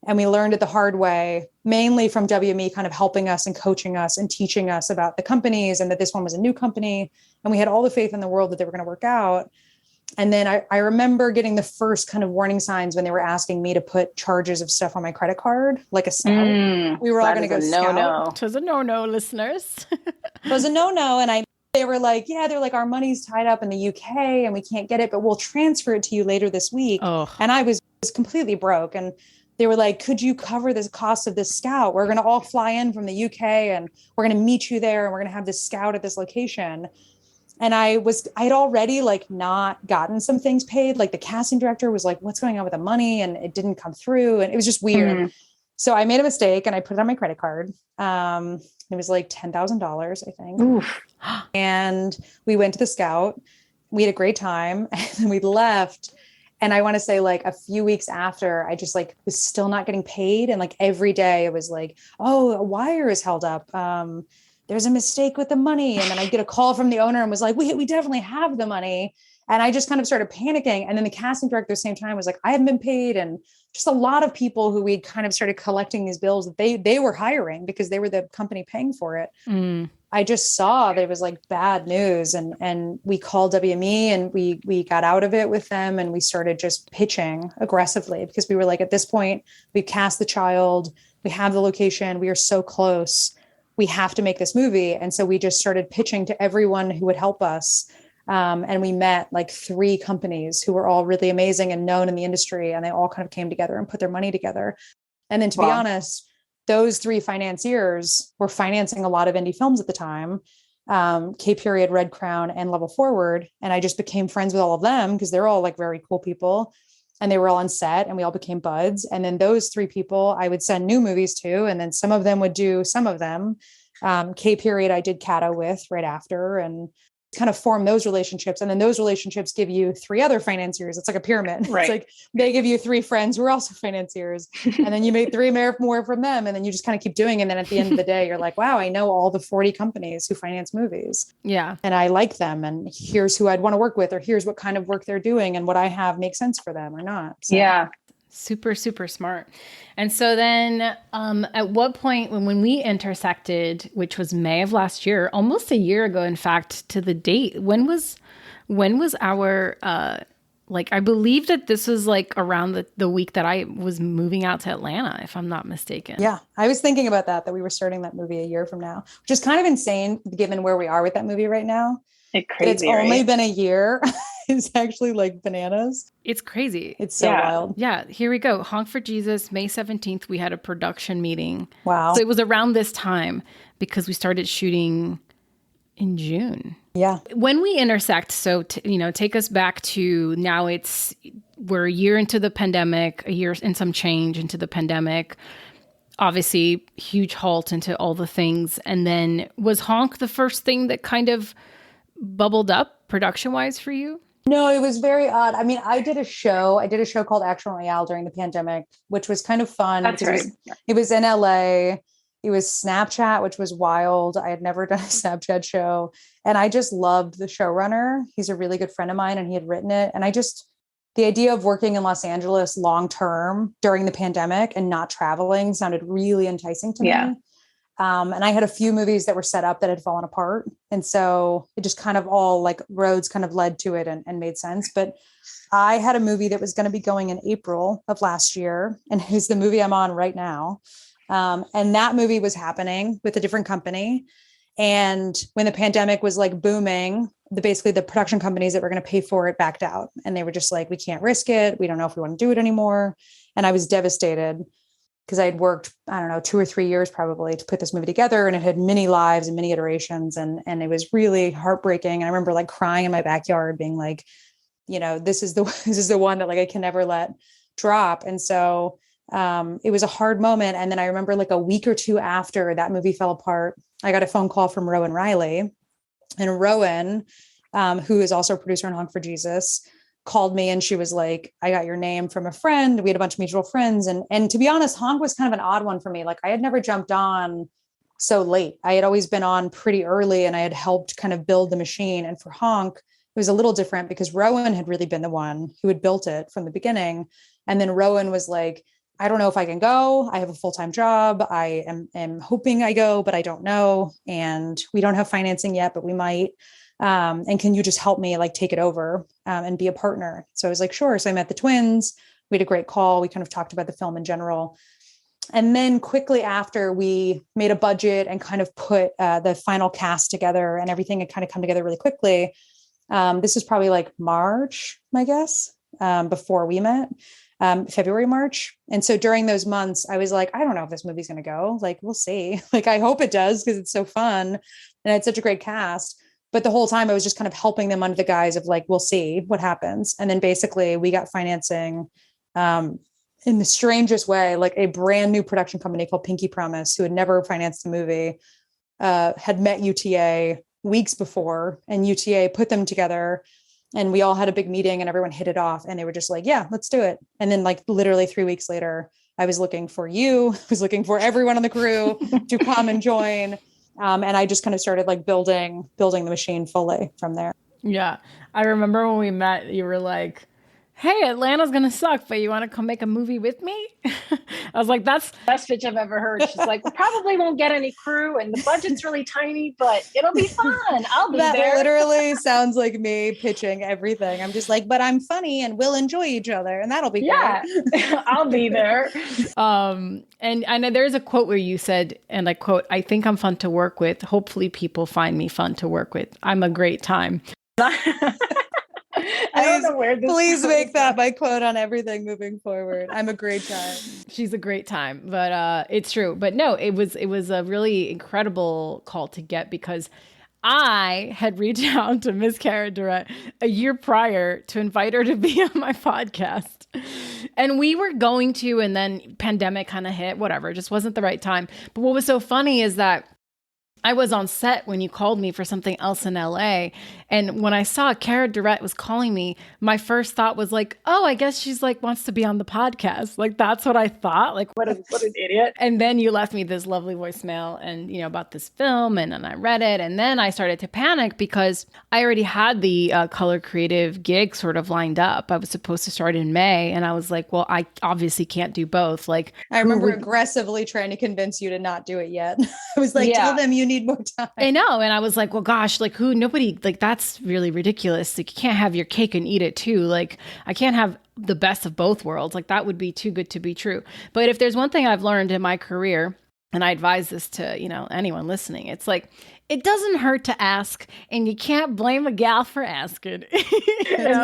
B: And we learned it the hard way, mainly from WME kind of helping us and coaching us and teaching us about the companies and that this one was a new company. And we had all the faith in the world that they were going to work out. And then I remember getting the first kind of warning signs when they were asking me to put charges of stuff on my credit card, like a scout. We were all going to go scout.
A: It was a no-no, listeners.
B: It was a no-no. And they were like, yeah, they're like, our money's tied up in the UK and we can't get it, but we'll transfer it to you later this week. Oh. And I was was completely broke. And they were like, could you cover the cost of this scout? We're going to all fly in from the UK and we're going to meet you there. And we're going to have this scout at this location. And I'd already like not gotten some things paid. Like the casting director was like, what's going on with the money? And it didn't come through. And it was just weird. Mm-hmm. So I made a mistake and I put it on my credit card. It was like $10,000, I think. Oof. And we went to the scout. We had a great time and then we left. And I want to say like a few weeks after, I just like was still not getting paid. And like every day it was like, oh, a wire is held up. There's a mistake with the money. And then I get a call from the owner and was like, we definitely have the money. And I just kind of started panicking. And then the casting director at the same time was like, I haven't been paid. And just a lot of people who we kind of started collecting these bills that they were hiring because they were the company paying for it. Mm. I just saw that it was like bad news. And we called WME and we got out of it with them. And we started just pitching aggressively because we were like, at this point, we've cast the child, we have the location, we are so close. We have to make this movie. And so we just started pitching to everyone who would help us. And we met like 3 companies who were all really amazing and known in the industry. And they all kind of came together and put their money together. And then to be honest, those 3 financiers were financing a lot of indie films at the time, K Period, Red Crown, and Level Forward. And I just became friends with all of them because they're all like very cool people. And they were all on set and we all became buds. And then those 3 people I would send new movies to, and then some of them would do some of them. K Period, I did CADDO with right after and kind of form those relationships. And then those relationships give you 3 other financiers. It's like a pyramid. Right. It's like they give you 3 friends who are also financiers. And then you make 3 more from them. And then you just kind of keep doing. And then at the end of the day, you're like, wow, I know all the 40 companies who finance movies. Yeah. And I like them. And here's who I'd want to work with, or here's what kind of work they're doing and what I have makes sense for them or not. So. Yeah.
A: Super, super smart. And so then at what point when we intersected, which was May of last year, almost a year ago, in fact, to the date, when was our, I believe that this was like around the week that I was moving out to Atlanta, if I'm not mistaken.
B: Yeah. I was thinking about that we were starting that movie a year from now, which is kind of insane given where we are with that movie right now. It's only been a year. It's actually like bananas.
A: It's crazy.
B: It's so wild.
A: Yeah. Here we go. Honk for Jesus, May 17th. We had a production meeting.
B: Wow.
A: So it was around this time because we started shooting in June.
B: Yeah.
A: When we intersect, so, take us back to now we're a year into the pandemic, a year and some change into the pandemic. Obviously, huge halt into all the things. And then was Honk the first thing that kind of bubbled up production-wise for you?
B: No, it was very odd. I mean, I did a show called Action Royale during the pandemic, which was kind of fun.
C: That's right.
B: It was in LA. It was Snapchat, which was wild. I had never done a Snapchat show. And I just loved the showrunner. He's a really good friend of mine and he had written it. And the idea of working in Los Angeles long-term during the pandemic and not traveling sounded really enticing to me. And I had a few movies that were set up that had fallen apart. And so it just kind of all like roads kind of led to it and made sense. But I had a movie that was going to be going in April of last year. And it's the movie I'm on right now. And that movie was happening with a different company. And when the pandemic was like booming, basically the production companies that were going to pay for it backed out. And they were just like, we can't risk it. We don't know if we want to do it anymore. And I was devastated because I had worked, 2 or 3 years probably to put this movie together, and it had many lives and many iterations. And it was really heartbreaking. I remember like crying in my backyard being like, this is the one that like I can never let drop. And so it was a hard moment. And then I remember like a week or 2 after that movie fell apart, I got a phone call from Rowan Riley, and Rowan, who is also a producer on Honk for Jesus, called me and she was like, I got your name from a friend. We had a bunch of mutual friends. And to be honest, Honk was kind of an odd one for me. Like I had never jumped on so late. I had always been on pretty early and I had helped kind of build the machine. And for Honk, it was a little different because Rowan had really been the one who had built it from the beginning. And then Rowan was like, I don't know if I can go. I have a full-time job. I am hoping I go, but I don't know. And we don't have financing yet, but we might. And can you just help me like take it over and be a partner? So I was like, sure. So I met the twins. We had a great call. We kind of talked about the film in general. And then quickly after, we made a budget and kind of put the final cast together, and everything had kind of come together really quickly. This is probably like March, my guess. before we met, February, March. And so during those months, I was like, I don't know if this movie's going to go. Like, we'll see. Like, I hope it does because it's so fun and it's such a great cast. But the whole time I was just kind of helping them under the guise of like, we'll see what happens. And then basically we got financing in the strangest way, like a brand new production company called Pinky Promise, who had never financed the movie, had met UTA weeks before, and UTA put them together. And we all had a big meeting and everyone hit it off. And they were just like, yeah, let's do it. And then like literally 3 weeks later, I was looking for you, I was looking for everyone on the crew to come and join. And I just kind of started like building the machine fully from there.
A: Yeah. I remember when we met, you were like, hey, Atlanta's going to suck, but you want to come make a movie with me? I was like, that's
C: the best pitch I've ever heard. She's like, we probably won't get any crew and the budget's really tiny, but it'll be fun. I'll be there.
B: That literally sounds like me pitching everything. I'm just like, but I'm funny and we'll enjoy each other and that'll be
C: great. I'll be there.
A: And I know there's a quote where you said, and I quote, I think I'm fun to work with. Hopefully people find me fun to work with. I'm a great time.
C: I don't know where this
B: please make that my quote on everything moving forward. I'm a great time.
A: She's a great time, but it's true. But no, it was a really incredible call to get, because I had reached out to Miss Cara Durrett a year prior to invite her to be on my podcast. And we were going to, and then pandemic kind of hit, whatever, it just wasn't the right time. But what was so funny is that I was on set when you called me for something else in LA. And when I saw Cara Durrett was calling me, my first thought was like, oh, I guess she's like wants to be on the podcast. Like, that's what I thought. Like,
C: what an idiot.
A: And then you left me this lovely voicemail and, you know, about this film, and I read it. And then I started to panic because I already had the color creative gig sort of lined up. I was supposed to start in May. And I was like, well, I obviously can't do both. Like,
B: I remember aggressively trying to convince you to not do it yet. I was like, tell them you need more time.
A: I know. And I was like, well, gosh, like nobody, like, that's really ridiculous. Like, you can't have your cake and eat it too. Like, I can't have the best of both worlds. Like, that would be too good to be true. But if there's one thing I've learned in my career, and I advise this to, you know, anyone listening, it's like, it doesn't hurt to ask, and you can't blame a gal for asking. And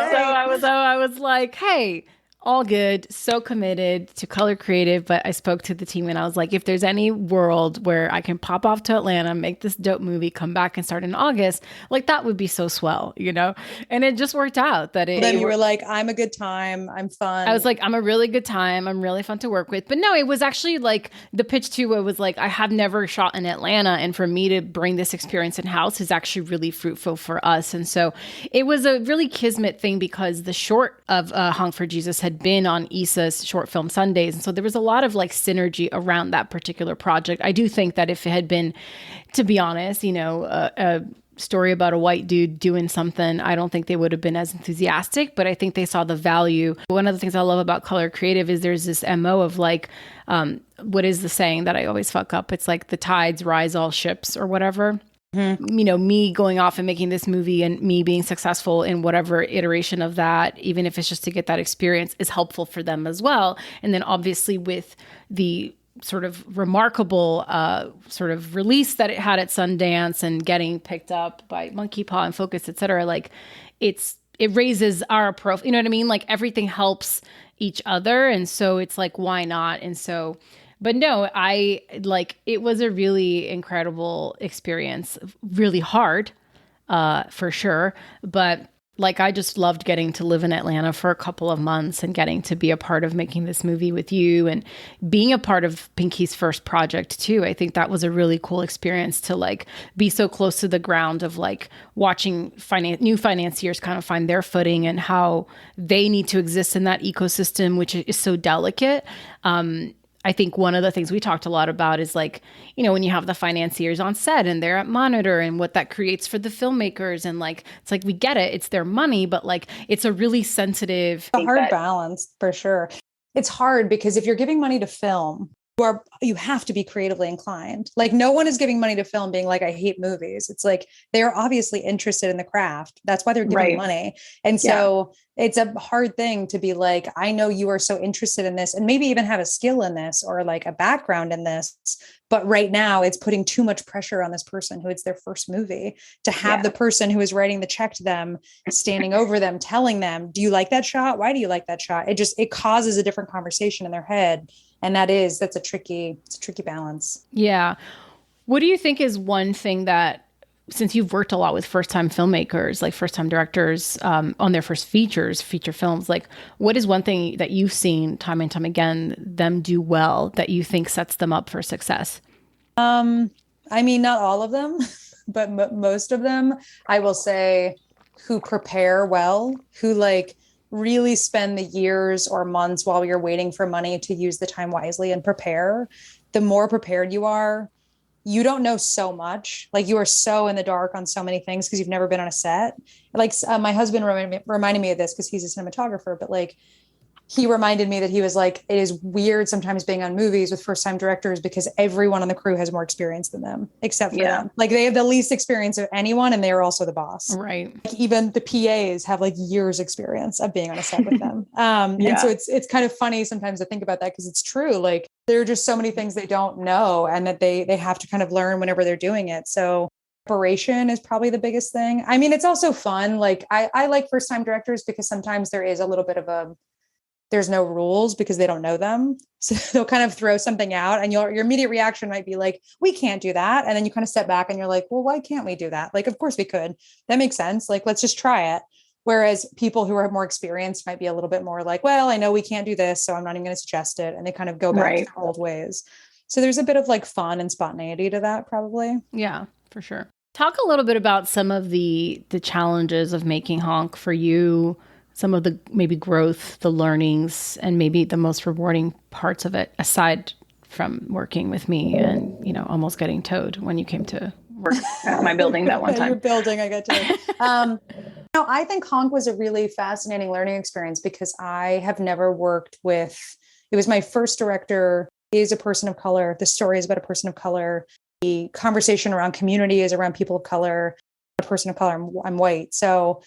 A: so I was like, hey, all good, so committed to color creative. But I spoke to the team and I was like, if there's any world where I can pop off to Atlanta, make this dope movie, come back and start in August, like, that would be so swell, you know? And it just worked out that it.
B: Then you were like, I'm a good time. I'm fun.
A: I was like, I'm a really good time. I'm really fun to work with. But no, it was actually like the pitch too. It was like, I have never shot in Atlanta. And for me to bring this experience in house is actually really fruitful for us. And so it was a really kismet thing, because the short of Honk for Jesus had been on Issa's short film Sundays. And so there was a lot of like synergy around that particular project. I do think that if it had been, to be honest, you know, a story about a white dude doing something, I don't think they would have been as enthusiastic, but I think they saw the value. One of the things I love about color creative is there's this MO of like, what is the saying that I always fuck up? It's like the tides rise all ships or whatever. Mm-hmm. You know, me going off and making this movie and me being successful in whatever iteration of that, even if it's just to get that experience, is helpful for them as well. And then obviously with the sort of remarkable sort of release that it had at Sundance and getting picked up by Monkey Paw and Focus, et cetera, like it raises our profile, you know what I mean? Like, everything helps each other. And so it's like, why not? And so, but no, it was a really incredible experience, really hard, for sure. But like, I just loved getting to live in Atlanta for a couple of months and getting to be a part of making this movie with you and being a part of Pinky's first project too. I think that was a really cool experience to like be so close to the ground of like watching new financiers kind of find their footing and how they need to exist in that ecosystem, which is so delicate. I think one of the things we talked a lot about is like, you know, when you have the financiers on set and they're at monitor and what that creates for the filmmakers. And like, it's like, we get it. It's their money, but like, it's a really sensitive.
B: A hard balance for sure. It's hard because if you're giving money to film, you have to be creatively inclined. Like no one is giving money to film being like, I hate movies. It's like, they're obviously interested in the craft. That's why they're giving money. And so it's a hard thing to be like, I know you are so interested in this and maybe even have a skill in this or like a background in this, but right now it's putting too much pressure on this person who it's their first movie to have the person who is writing the check to them, standing over them, telling them, do you like that shot? Why do you like that shot? It causes a different conversation in their head. And that's a tricky balance.
A: Yeah. What do you think is one thing that, since you've worked a lot with first-time filmmakers, like first-time directors on their first feature films, like what is one thing that you've seen time and time again them do well that you think sets them up for success?
B: I mean, not all of them, but most of them, I will say, who prepare well, who like really spend the years or months while you're waiting for money to use the time wisely and prepare. The more prepared you are, you don't know so much. Like you are so in the dark on so many things because you've never been on a set. Like my husband reminded me of this because he's a cinematographer, but like he reminded me that he was like, it is weird sometimes being on movies with first-time directors because everyone on the crew has more experience than them, except for them. Like they have the least experience of anyone and they are also the boss.
A: Right.
B: Like even the PAs have like years experience of being on a set with them. And so it's kind of funny sometimes to think about that because it's true. Like there are just so many things they don't know and that they have to kind of learn whenever they're doing it. So preparation is probably the biggest thing. I mean, it's also fun. Like I like first-time directors because sometimes there is a little bit of there's no rules because they don't know them. So they'll kind of throw something out and your immediate reaction might be like, we can't do that. And then you kind of step back and you're like, well, why can't we do that? Like, of course we could. That makes sense. Like, let's just try it. Whereas people who are more experienced might be a little bit more like, well, I know we can't do this, so I'm not even going to suggest it. And they kind of go back to their old ways. So there's a bit of like fun and spontaneity to that probably.
A: Yeah, for sure. Talk a little bit about some of the challenges of making Honk for you, some of the maybe growth, the learnings, and maybe the most rewarding parts of it, aside from working with me and, you know, almost getting towed when you came to work at my building that one time.
B: Your building, I got to. No, I think Honk was a really fascinating learning experience because I have never worked with, it was my first director. He is a person of color. The story is about a person of color. The conversation around community is around people of color. A person of color, I'm white. So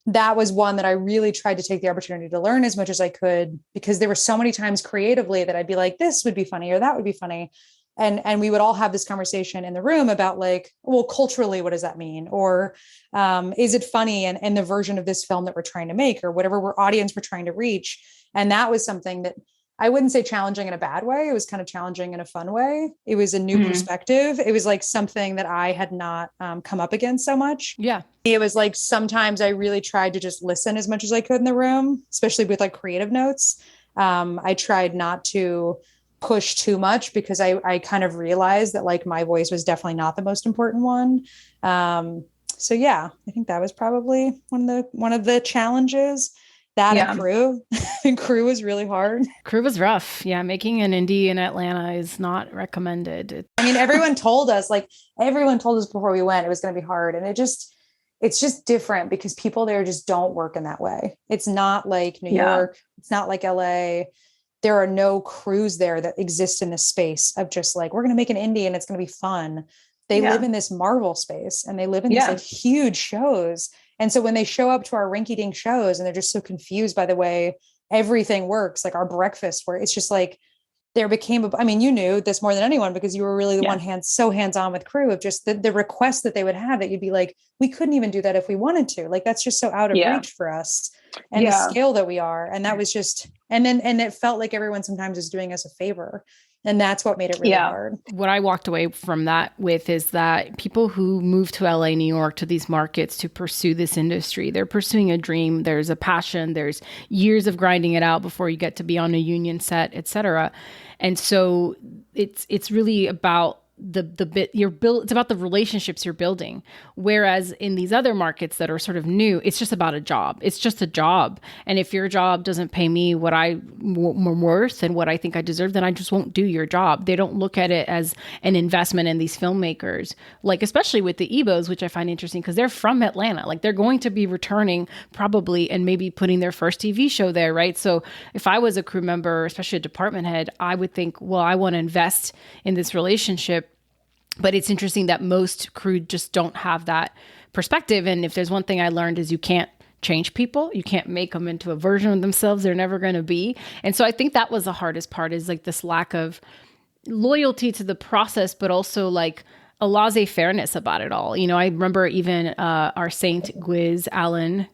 B: that was one that I really tried to take the opportunity to learn as much as I could, because there were so many times creatively that I'd be like, this would be funny, or that would be funny. And we would all have this conversation in the room about like, well, culturally, what does that mean? Or is it funny and the version of this film that we're trying to make, or whatever audience we're trying to reach. And that was something that I wouldn't say challenging in a bad way. It was kind of challenging in a fun way. It was a new perspective. It was like something that I had not come up against so much.
A: Yeah.
B: It was like, sometimes I really tried to just listen as much as I could in the room, especially with like creative notes. I tried not to push too much because I kind of realized that like my voice was definitely not the most important one. So yeah, I think that was probably one of the challenges. That and crew. And crew was really hard.
A: Crew was rough. Yeah. Making an indie in Atlanta is not recommended.
B: I mean, everyone told us before we went, it was going to be hard. And it's just different because people there just don't work in that way. It's not like New York. It's not like LA. There are no crews there that exist in this space of just like, we're going to make an indie and it's going to be fun. They live in this Marvel space and they live in these like huge shows. And so when they show up to our rinky-dink shows and they're just so confused by the way everything works, like our breakfast, where it's just like there became, you knew this more than anyone because you were really the one so hands-on with crew of just the requests that they would have that you'd be like, we couldn't even do that if we wanted to. Like, that's just so out of reach for us and the scale that we are. And that was just, and it felt like everyone sometimes is doing us a favor. And that's what made it really hard.
A: What I walked away from that with is that people who move to LA, New York, to these markets to pursue this industry, they're pursuing a dream. There's a passion. There's years of grinding it out before you get to be on a union set, et cetera. And so it's really about the bit you're built, it's about the relationships you're building. Whereas in these other markets that are sort of new, it's just about a job. It's just a job. And if your job doesn't pay me what I'm worth and what I think I deserve, then I just won't do your job. They don't look at it as an investment in these filmmakers, like especially with the Ebos, which I find interesting because they're from Atlanta. Like they're going to be returning probably and maybe putting their first TV show there, right? So if I was a crew member, especially a department head, I would think, well, I want to invest in this relationship. But it's interesting that most crew just don't have that perspective. And if there's one thing I learned is you can't change people. You can't make them into a version of themselves they're never going to be. And so I think that was the hardest part, is like this lack of loyalty to the process, but also like a laissez-fairness about it all. You know, I remember even our Saint Gwiz Allen,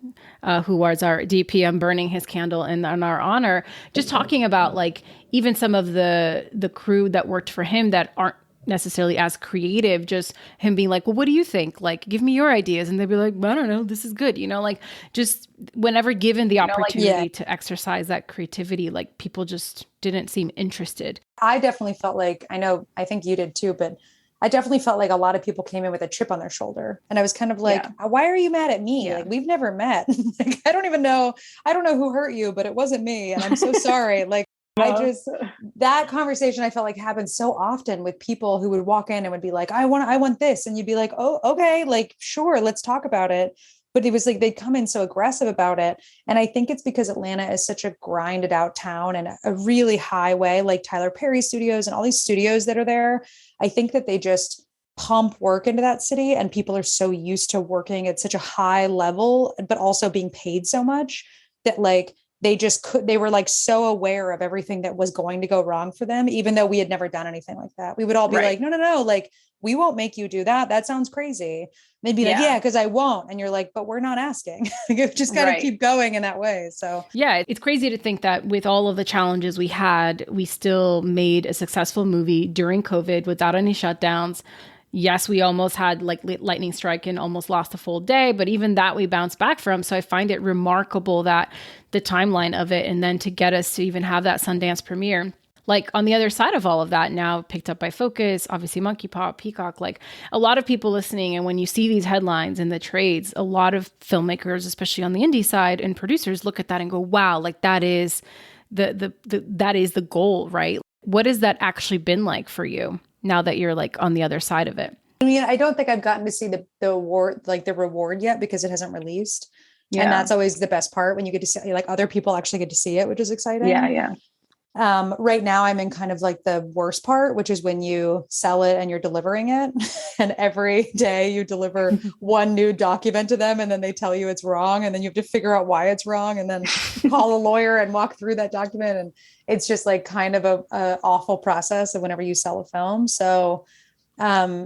A: who was our DP, burning his candle in our honor, just talking about like even some of the crew that worked for him that aren't necessarily as creative, just him being like, well, what do you think? Like, give me your ideas. And they'd be like, I don't know, this is good. You know, like just whenever given the opportunity to exercise that creativity, like people just didn't seem interested.
B: I definitely felt like, I think you did too, but I definitely felt like a lot of people came in with a chip on their shoulder. And I was kind of like, why are you mad at me? Yeah. Like, we've never met. Like, I don't know who hurt you, but it wasn't me. And I'm so sorry. Like, that conversation I felt like happened so often with people who would walk in and would be like, I want this. And you'd be like, oh, okay, like, sure, let's talk about it. But it was like, they'd come in so aggressive about it. And I think it's because Atlanta is such a grinded out town and a really highway, like Tyler Perry Studios and all these studios that are there. I think that they just pump work into that city, and people are so used to working at such a high level, but also being paid so much that like, they were like so aware of everything that was going to go wrong for them, even though we had never done anything like that. We would all be like, no, like, we won't make you do that. That sounds crazy. They'd be like, yeah, because I won't. And you're like, but we're not asking. You've just got to keep going in that way. So
A: yeah, it's crazy to think that with all of the challenges we had, we still made a successful movie during COVID without any shutdowns. Yes, we almost had like lightning strike and almost lost a full day, but even that we bounced back from. So I find it remarkable that the timeline of it, and then to get us to even have that Sundance premiere. Like on the other side of all of that, now picked up by Focus, obviously Monkey Paw, Peacock, like a lot of people listening. And when you see these headlines in the trades, a lot of filmmakers, especially on the indie side and producers, look at that and go, wow, like that is that is the goal, right? What has that actually been like for you now that you're like on the other side of it?
B: I mean, I don't think I've gotten to see the award, like the reward yet, because it hasn't released. Yeah. And that's always the best part, when you get to see, like, other people actually get to see it, which is exciting.
C: Yeah.
B: Right now I'm in kind of like the worst part, which is when you sell it and you're delivering it. And every day you deliver one new document to them, and then they tell you it's wrong. And then you have to figure out why it's wrong, and then call a lawyer and walk through that document. And it's just like kind of a awful process of whenever you sell a film. So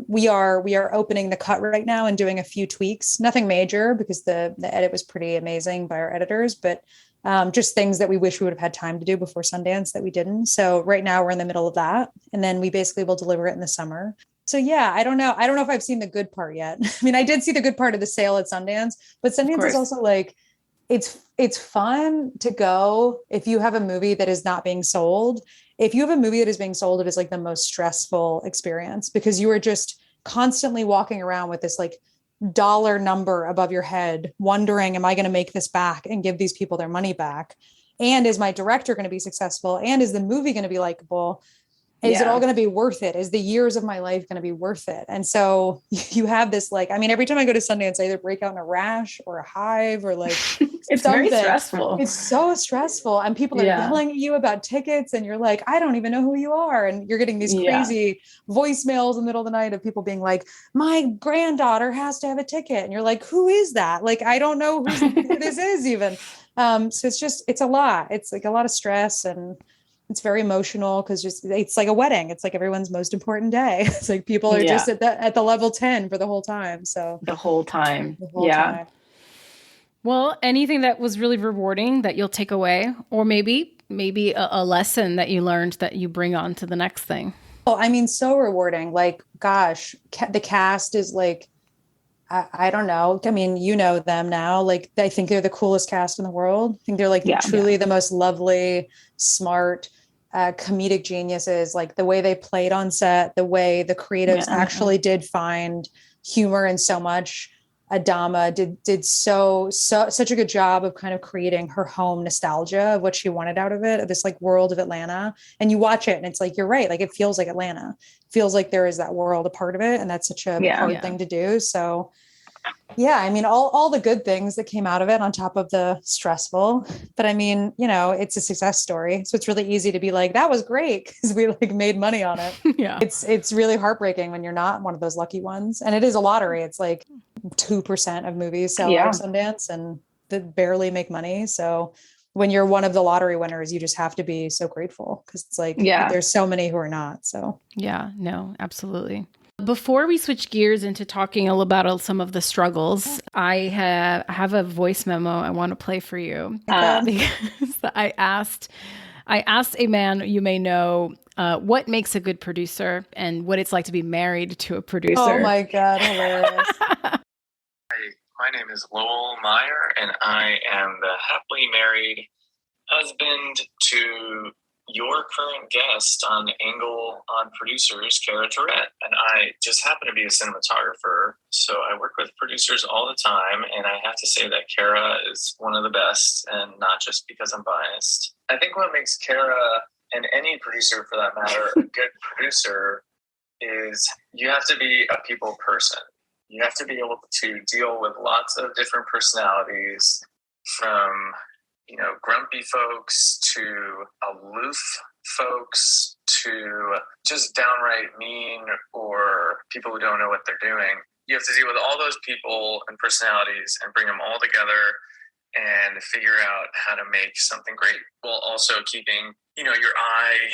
B: we are opening the cut right now and doing a few tweaks, nothing major, because the edit was pretty amazing by our editors, but just things that we wish we would have had time to do before Sundance that we didn't. So right now we're in the middle of that, and then we basically will deliver it in the summer. So yeah, I don't know if I've seen the good part yet. I mean, I did see the good part of the sale at Sundance, but Sundance is also like, it's fun to go if you have a movie that is not being sold. If you have a movie that is being sold, it is like the most stressful experience, because you are just constantly walking around with this like dollar number above your head, wondering, am I going to make this back and give these people their money back? And is my director going to be successful? And is the movie going to be likable? Is it all going to be worth it? Is the years of my life going to be worth it? And so you have this, like, I mean, every time I go to Sundance, I either break out in a rash or a hive or like,
C: it's very stressful.
B: It's so stressful. And people are yelling at you about tickets, and you're like, I don't even know who you are. And you're getting these crazy voicemails in the middle of the night of people being like, my granddaughter has to have a ticket. And you're like, who is that? Like, I don't know who this is even. So it's a lot. It's like a lot of stress, and it's very emotional, because it's like a wedding. It's like everyone's most important day. It's like people are just at the level 10 for the whole time. So
C: the whole time.
B: Time.
A: Well, anything that was really rewarding that you'll take away, or maybe a lesson that you learned that you bring on to the next thing?
B: Oh, I mean, so rewarding. Like, gosh, the cast is like, I don't know. I mean, you know them now. Like, I think they're the coolest cast in the world. I think they're like truly the most lovely, smart, comedic geniuses, like the way they played on set, the way the creatives actually did find humor in so much. Adamma did such a good job of kind of creating her home nostalgia of what she wanted out of it, of this like world of Atlanta. And you watch it and it's like, you're right. Like it feels like Atlanta. It feels like there is that world a part of it. And that's such a hard thing to do. So yeah, I mean, all the good things that came out of it on top of the stressful, but I mean, you know, it's a success story. So it's really easy to be like, that was great because we like made money on it.
A: Yeah.
B: It's really heartbreaking when you're not one of those lucky ones. And it is a lottery. It's like 2% of movies sell out of Sundance and that barely make money. So when you're one of the lottery winners, you just have to be so grateful because it's like, there's so many who are not. So
A: yeah, no, absolutely. Before we switch gears into talking about some of the struggles, I have a voice memo I want to play for you. Because I asked a man you may know what makes a good producer and what it's like to be married to a producer.
B: Oh my God, hilarious.
D: Hi, my name is Lowell Meyer, and I am the happily married husband to your current guest on Angle on Producers, Durrett. And I just happen to be a cinematographer, so I work with producers all the time, and I have to say that Kara is one of the best, and not just because I'm biased. I think what makes Kara, and any producer for that matter, a good producer is you have to be a people person. You have to be able to deal with lots of different personalities, from grumpy folks to aloof folks to just downright mean or people who don't know what they're doing. You have to deal with all those people and personalities and bring them all together and figure out how to make something great, while also keeping, your eye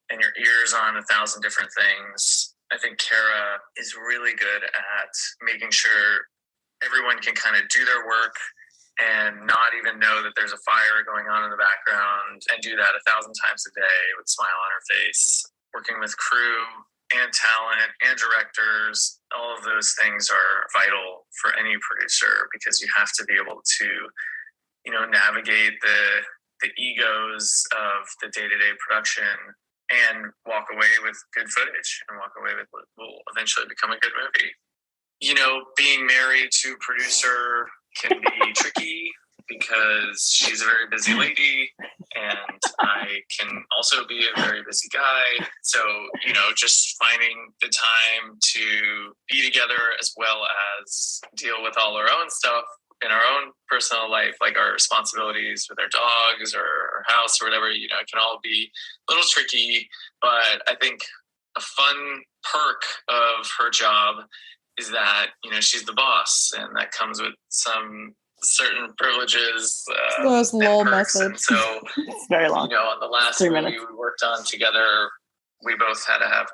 D: and your ears on 1,000 different things. I think Kara is really good at making sure everyone can kind of do their work and not even know that there's a fire going on in the background, and do that 1,000 times a day with a smile on her face. Working with crew and talent and directors, all of those things are vital for any producer, because you have to be able to, navigate the egos of the day-to-day production and walk away with good footage and walk away with what will eventually become a good movie. Being married to a producer can be tricky because she's a very busy lady and I can also be a very busy guy. So, just finding the time to be together as well as deal with all our own stuff in our own personal life, like our responsibilities with our dogs or our house or whatever, it can all be a little tricky. But I think a fun perk of her job is that, she's the boss, and that comes with some certain privileges.
B: Those lol message.
D: And so
C: it's very long.
D: On the last movie we worked on together, we both had to have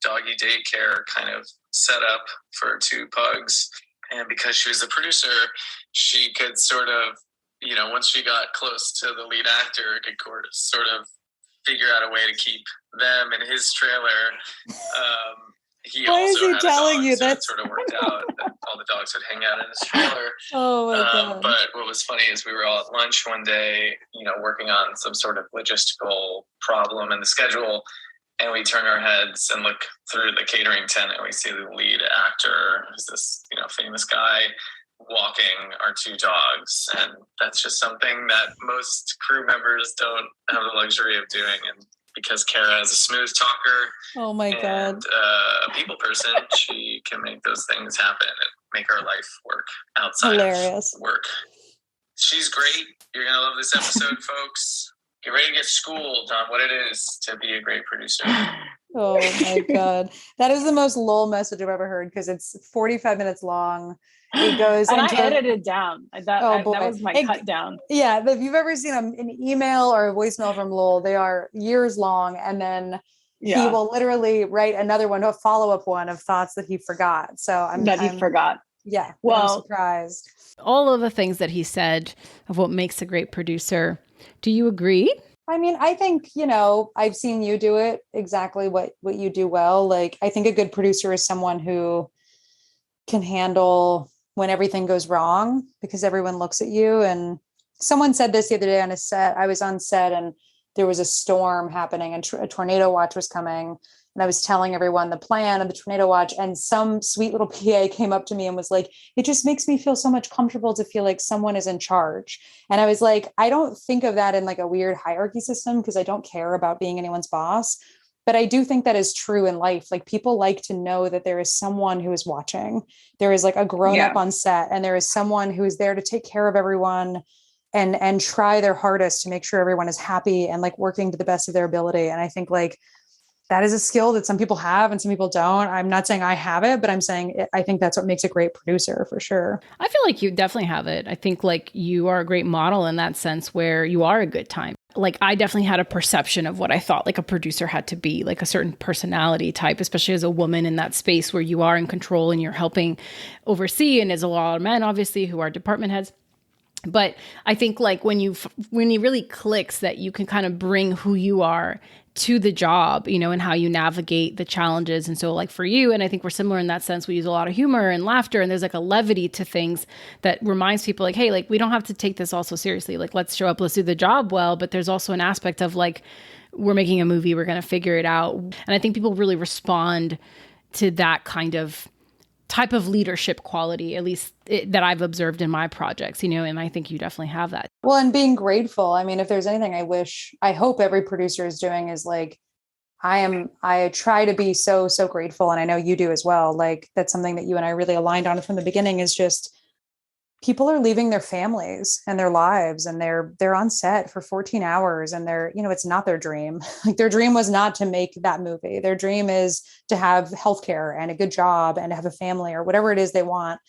D: doggy daycare kind of set up for 2 pugs. And because she was a producer, she could sort of, once she got close to the lead actor, could sort of figure out a way to keep them in his trailer.
B: Why is he telling you
D: so
B: that?
D: It sort of worked out that all the dogs would hang out in his trailer.
B: Oh my God.
D: But what was funny is we were all at lunch one day, working on some sort of logistical problem in the schedule. And we turn our heads and look through the catering tent, and we see the lead actor, who's this, famous guy, walking our 2 dogs. And that's just something that most crew members don't have the luxury of doing. And because Kara is a smooth talker,
B: oh my God,
D: a people person, she can make those things happen and make her life work outside of work. She's great. You're going to love this episode, folks. Get ready to get schooled on what it is to be a great producer.
B: Oh my God. That is the most lol message I've ever heard, because it's 45 minutes long. It goes
C: and
B: into,
C: I edited down. That was my cut down.
B: Yeah. If you've ever seen an email or a voicemail from Lowell, they are years long. And then he will literally write another one, a follow-up one of thoughts that he forgot. So he
C: forgot.
B: Yeah.
C: Well,
B: I'm surprised.
A: All of the things that he said of what makes a great producer. Do you agree?
B: I mean, I think, I've seen you do it exactly what you do well. Like, I think a good producer is someone who can handle when everything goes wrong, because everyone looks at you. And someone said this the other day on a set. I was on set and there was a storm happening and a tornado watch was coming. And I was telling everyone the plan of the tornado watch, and some sweet little PA came up to me and was like, it just makes me feel so much comfortable to feel like someone is in charge. And I was like, I don't think of that in like a weird hierarchy system because I don't care about being anyone's boss. But I do think that is true in life. Like people like to know that there is someone who is watching. There is like a grown up on set, and there is someone who is there to take care of everyone and try their hardest to make sure everyone is happy and like working to the best of their ability. And I think like that is a skill that some people have and some people don't. I'm not saying I have it, but I'm saying I think that's what makes a great producer for sure.
A: I feel like you definitely have it. I think like you are a great model in that sense where you are a good time. Like I definitely had a perception of what I thought like a producer had to be, like a certain personality type, especially as a woman in that space where you are in control and you're helping oversee. And there's a lot of men, obviously, who are department heads. But I think like when it really clicks that you can kind of bring who you are to the job, you know, and how you navigate the challenges. And so like for you, and I think we're similar in that sense, we use a lot of humor and laughter, and there's like a levity to things that reminds people like, hey, like we don't have to take this all so seriously. Like let's show up, let's do the job well. But there's also an aspect of like, we're making a movie, we're going to figure it out. And I think people really respond to that kind of type of leadership quality, at least that I've observed in my projects, you know, and I think you definitely have that.
B: Well, and being grateful. I mean, if there's anything I hope every producer is doing is like, I try to be so grateful. And I know you do as well. Like that's something that you and I really aligned on from the beginning is just people are leaving their families and their lives and they're on set for 14 hours and it's not their dream. Like their dream was not to make that movie. Their dream is to have healthcare and a good job and to have a family or whatever it is they want.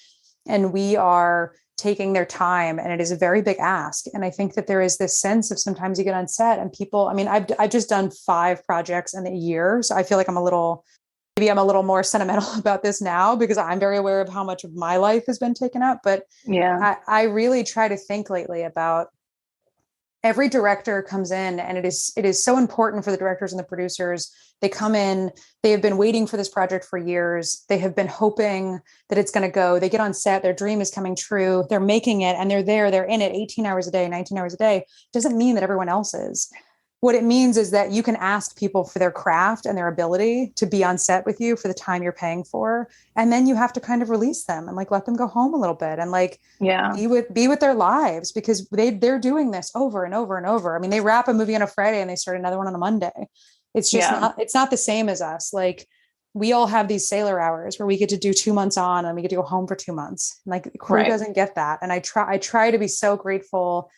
B: And we are taking their time, and it is a very big ask. And I think that there is this sense of sometimes you get on set and people, I mean, I've just done 5 projects in a year. So I feel like I'm a little more sentimental about this now because I'm very aware of how much of my life has been taken up. But yeah, I really try to think lately about every director comes in, and it is so important for the directors and the producers. They come in, they have been waiting for this project for years. They have been hoping that it's going to go. They get on set, their dream is coming true. They're making it and they're in it 18 hours a day, 19 hours a day. Doesn't mean that everyone else is. What it means is that you can ask people for their craft and their ability to be on set with you for the time you're paying for. And then you have to kind of release them and like, let them go home a little bit and like, be with their lives because they're doing this over and over and over. I mean, they wrap a movie on a Friday and they start another one on a Monday. It's just it's not the same as us. Like we all have these sailor hours where we get to do 2 months on and we get to go home for 2 months. And like the crew doesn't get that. And I try to be so grateful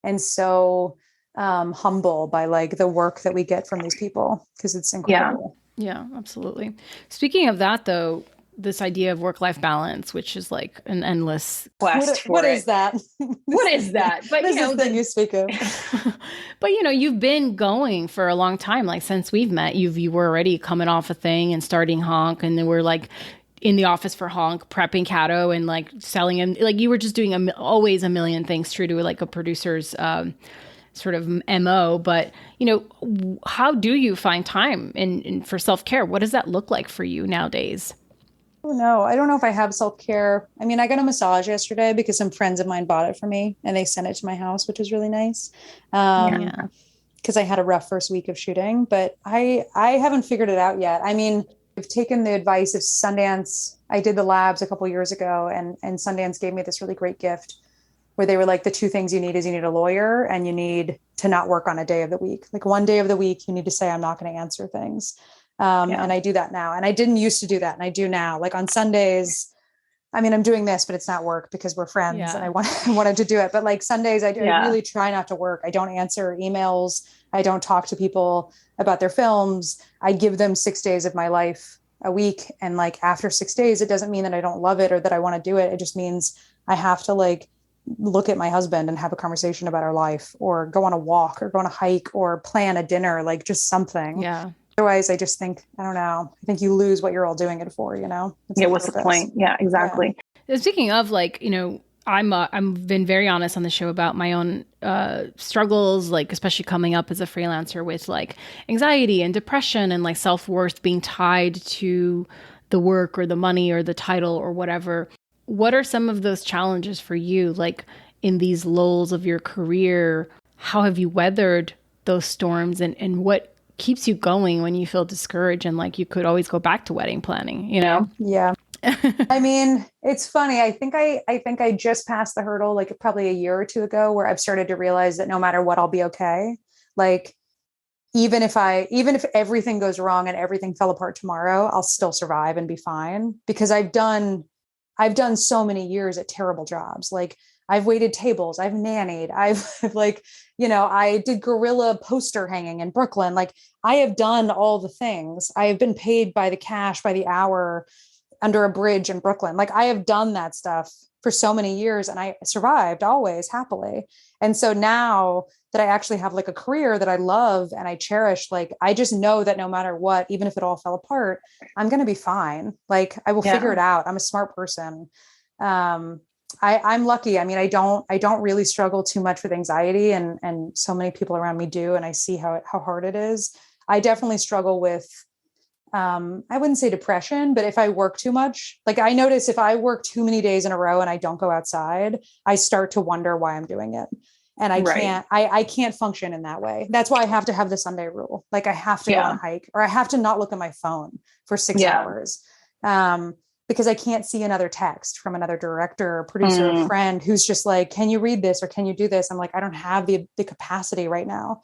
B: and so humble by like the work that we get from these people because it's incredible.
A: Yeah, absolutely. Speaking of that though, this idea of work-life balance, which is like an endless quest.
B: What is that?
C: What is that? But
B: you know, the thing you speak of.
A: But you know, you've been going for a long time. Like since we've met, you were already coming off a thing and starting HONK, and then we're like in the office for HONK, prepping CADDO and like selling them. Like you were just doing always a million things true to like a producer's sort of MO. But you know, how do you find time in for self-care? What does that look like for you nowadays?
B: Oh, no, I don't know if I have self-care. I mean, I got a massage yesterday because some friends of mine bought it for me and they sent it to my house, which was really nice. Because I had a rough first week of shooting, but I haven't figured it out yet. I mean, I've taken the advice of Sundance. I did the labs a couple of years ago and Sundance gave me this really great gift where they were like, the 2 things you need is you need a lawyer and you need to not work on a day of the week. Like one day of the week, you need to say, I'm not going to answer things. And I do that now. And I didn't used to do that. And I do now. Like on Sundays, I mean, I'm doing this, but it's not work because we're friends and I wanted to do it. But like Sundays, I really try not to work. I don't answer emails. I don't talk to people about their films. I give them 6 days of my life a week. And like after 6 days, it doesn't mean that I don't love it or that I want to do it. It just means I have to like look at my husband and have a conversation about our life or go on a walk or go on a hike or plan a dinner, like just something. Yeah. Otherwise, I just think, I don't know. I think you lose what you're all doing it for, you know?
C: What's the point? Yeah, exactly.
A: Yeah. Speaking of like, you know, I've been very honest on the show about my own struggles, like especially coming up as a freelancer with like anxiety and depression and like self-worth being tied to the work or the money or the title or whatever. What are some of those challenges for you? Like in these lulls of your career, how have you weathered those storms and what keeps you going when you feel discouraged and like you could always go back to wedding planning, you know?
B: Yeah. I mean, it's funny. I think I just passed the hurdle like probably a year or two ago where I've started to realize that no matter what, I'll be okay. Like, even if everything goes wrong and everything fell apart tomorrow, I'll still survive and be fine, because I've done so many years at terrible jobs. Like, I've waited tables, I've nannied, I've like, I did guerrilla poster hanging in Brooklyn. Like, I have done all the things. I have been paid by the cash, by the hour under a bridge in Brooklyn. Like, I have done that stuff for so many years and I survived always happily. And so now that I actually have like a career that I love and I cherish, like, I just know that no matter what, even if it all fell apart, I'm going to be fine. Like, I will figure it out. I'm a smart person. I'm lucky. I mean, I don't really struggle too much with anxiety, and so many people around me do. And I see how hard it is. I definitely struggle with, I wouldn't say depression, but if I work too much, like, I notice if I work too many days in a row and I don't go outside, I start to wonder why I'm doing it. And I can't function in that way. That's why I have to have the Sunday rule. Like, I have to go on a hike, or I have to not look at my phone for 6 hours. Because I can't see another text from another director or producer or friend who's just like, can you read this? Or can you do this? I'm like, I don't have the capacity right now.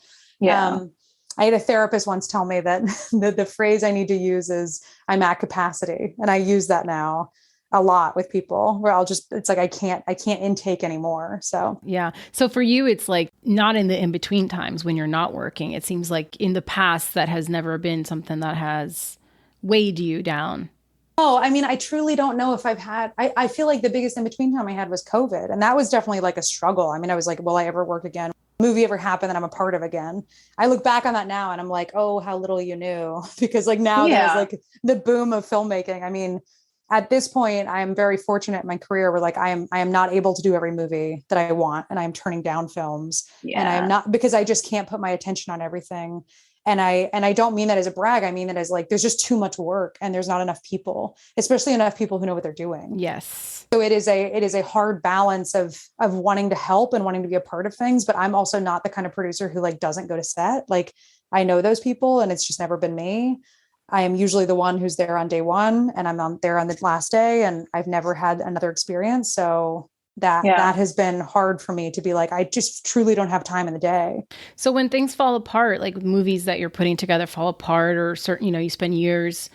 B: I had a therapist once tell me that the phrase I need to use is I'm at capacity. And I use that now a lot with people where it's like, I can't intake anymore. So,
A: yeah. So for you, it's like not in the in-between times when you're not working. It seems like in the past that has never been something that has weighed you down.
B: Oh, I mean, I truly don't know if I've had, I feel like the biggest in-between time I had was COVID. And that was definitely like a struggle. I mean, I was like, will I ever work again? Movie ever happen that I'm a part of again? I look back on that now and I'm like, oh, how little you knew. Because like now there's like the boom of filmmaking. I mean, at this point, I'm very fortunate in my career where like I am not able to do every movie that I want, and I'm turning down films. And I'm not, because I just can't put my attention on everything. And I don't mean that as a brag. I mean that as like, there's just too much work and there's not enough people, especially enough people who know what they're doing.
A: Yes.
B: So it is a hard balance of wanting to help and wanting to be a part of things. But I'm also not the kind of producer who like doesn't go to set. Like, I know those people and it's just never been me. I am usually the one who's there on day one and I'm there on the last day, and I've never had another experience. So that has been hard for me to be like, I just truly don't have time in the day.
A: So when things fall apart, like movies that you're putting together fall apart, or certain, you spend years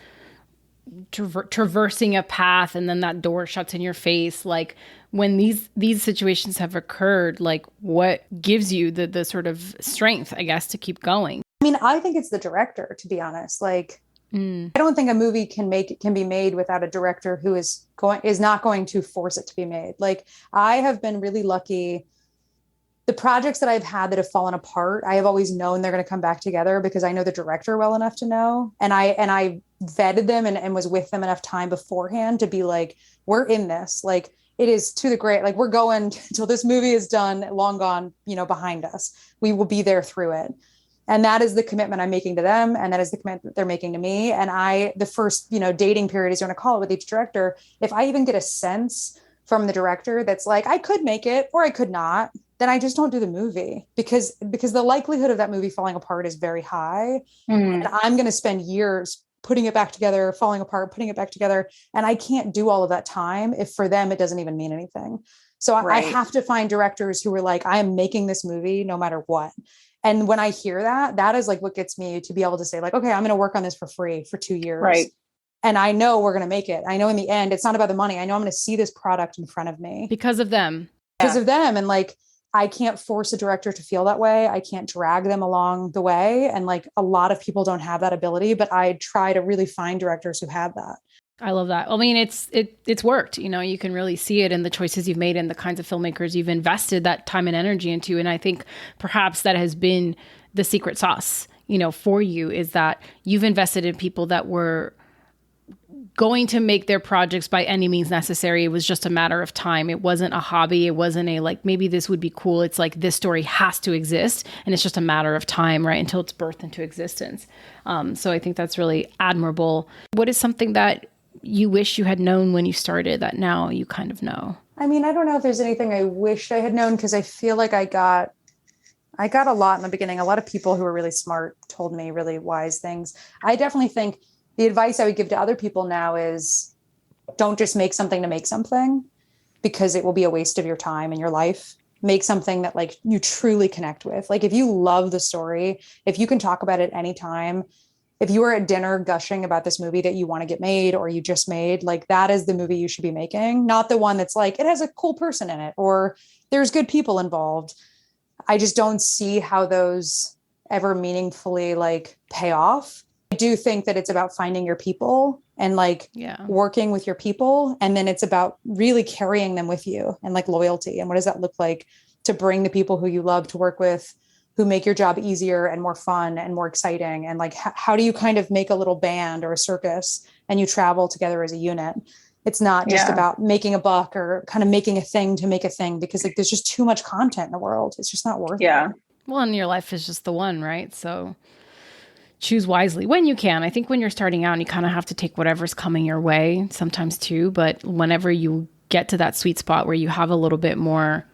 A: traversing a path and then that door shuts in your face. Like, when these situations have occurred, like, what gives you the sort of strength, I guess, to keep going?
B: I mean, I think it's the director, to be honest. Like, I don't think a movie can be made without a director who is not going to force it to be made. Like, I have been really lucky. The projects that I've had that have fallen apart, I have always known they're going to come back together because I know the director well enough to know. And I vetted them and was with them enough time beforehand to be like, we're in this. Like, it is to the great, like, we're going until this movie is done, long gone, behind us. We will be there through it. And that is the commitment I'm making to them. And that is the commitment that they're making to me. And the first, dating period, as you want to call it, with each director, if I even get a sense from the director that's like, I could make it or I could not, then I just don't do the movie because the likelihood of that movie falling apart is very high. And I'm going to spend years putting it back together, falling apart, putting it back together. And I can't do all of that time if for them, it doesn't even mean anything. So I have to find directors who are like, I am making this movie no matter what. And when I hear that is like what gets me to be able to say like, okay, I'm going to work on this for free for 2 years.
C: Right.
B: And I know we're going to make it. I know in the end, it's not about the money. I know I'm going to see this product in front of me.
A: Because of them.
B: Because of them. And like, I can't force a director to feel that way. I can't drag them along the way. And like, a lot of people don't have that ability, but I try to really find directors who have that.
A: I love that. I mean, it's worked, you can really see it in the choices you've made and the kinds of filmmakers you've invested that time and energy into. And I think perhaps that has been the secret sauce, for you, is that you've invested in people that were going to make their projects by any means necessary. It was just a matter of time. It wasn't a hobby. It wasn't a like, maybe this would be cool. It's like, this story has to exist. And it's just a matter of time, right? Until it's birthed into existence. So I think that's really admirable. What is something that you wish you had known when you started that now you kind of know?
B: I mean, I don't know if there's anything I wished I had known, because I feel like I got I got a lot in the beginning. A lot of people who were really smart told me really wise things. I definitely think the advice I would give to other people now is don't just make something to make something, because it will be a waste of your time and your life. Make something that like you truly connect with. Like if you love the story, if you can talk about it anytime, if you are at dinner gushing about this movie that you want to get made or you just made, like that is the movie you should be making, not the one that's like, it has a cool person in it or there's good people involved. I just don't see how those ever meaningfully like pay off. I do think that it's about finding your people and like working with your people. And then it's about really carrying them with you and like loyalty. And what does that look like to bring the people who you love to work with, who make your job easier and more fun and more exciting? And like, how do you kind of make a little band or a circus and you travel together as a unit? It's not just about making a buck or kind of making a thing to make a thing, because like there's just too much content in the world. It's just not worth it.
A: Well, and your life is just the one, right? So choose wisely when you can. I think when you're starting out, you kind of have to take whatever's coming your way sometimes too. But whenever you get to that sweet spot where you have a little bit more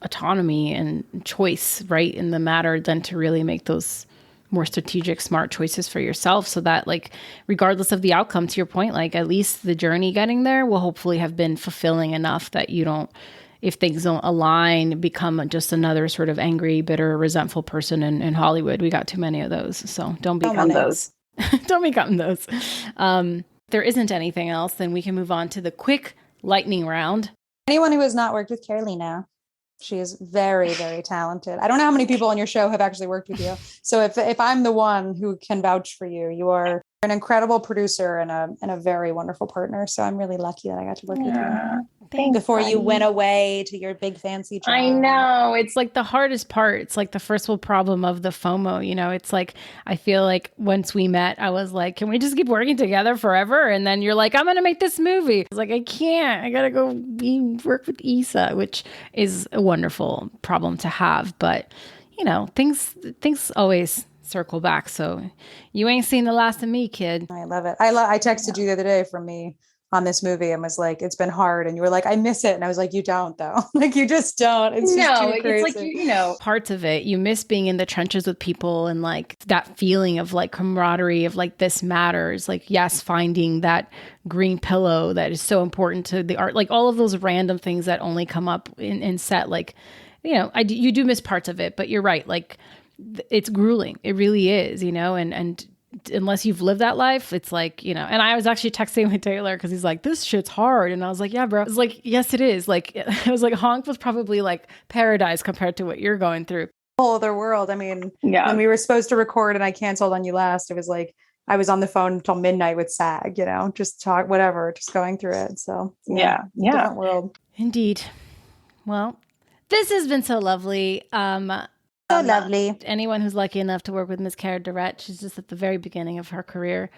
A: autonomy and choice, right, in the matter, then to really make those more strategic, smart choices for yourself, so that like, regardless of the outcome, to your point, like at least the journey getting there will hopefully have been fulfilling enough that you don't, if things don't align, become just another sort of angry, bitter, resentful person in Hollywood. We got too many of those. So don't become those. Don't become those. There isn't anything else, then we can move on to the quick lightning round.
B: Anyone who has not worked with Carolina, she is very, very talented. I don't know how many people on your show have actually worked with you. So if I'm the one who can vouch for you, you are an incredible producer and a very wonderful partner. So I'm really lucky that I got to work with you.
C: Thanks,
B: before
C: buddy.
B: you went away to your big fancy job.
C: I know.
A: It's like the hardest part. It's like the first world problem of the FOMO, you know. It's like, I feel like once we met, I was like, can we just keep working together forever? And then you're like, I'm going to make this movie. I was like, I can't. I got to go work with Issa, which is a wonderful problem to have. But, you know, things always circle back. So you ain't seen the last of me, kid.
B: I love it. I texted you the other day from me on this movie and was like, it's been hard. And you were like, I miss it. And I was like, you don't though. Like you just don't. It's just too crazy.
C: It's like, you know,
A: parts of it, you miss being in the trenches with people and like that feeling of like camaraderie of like, this matters. Like, yes, finding that green pillow that is so important to the art, like all of those random things that only come up in set. Like, you know, you do miss parts of it, but you're right. Like it's grueling. It really is, you know, and unless you've lived that life, it's like, you know, and I was actually texting with Taylor because he's like, this shit's hard. And I was like, yeah, bro. I was like, yes, it is. Like, I was like, Honk was probably like paradise compared to what you're going through.
B: Whole other world. I mean, when we were supposed to record and I canceled on you last, it was like, I was on the phone until midnight with SAG, you know, just talk, whatever, just going through it. So different world.
A: Indeed. Well, this has been so lovely.
B: So lovely.
A: Anyone who's lucky enough to work with Miss Cara Durrett, she's just at the very beginning of her career.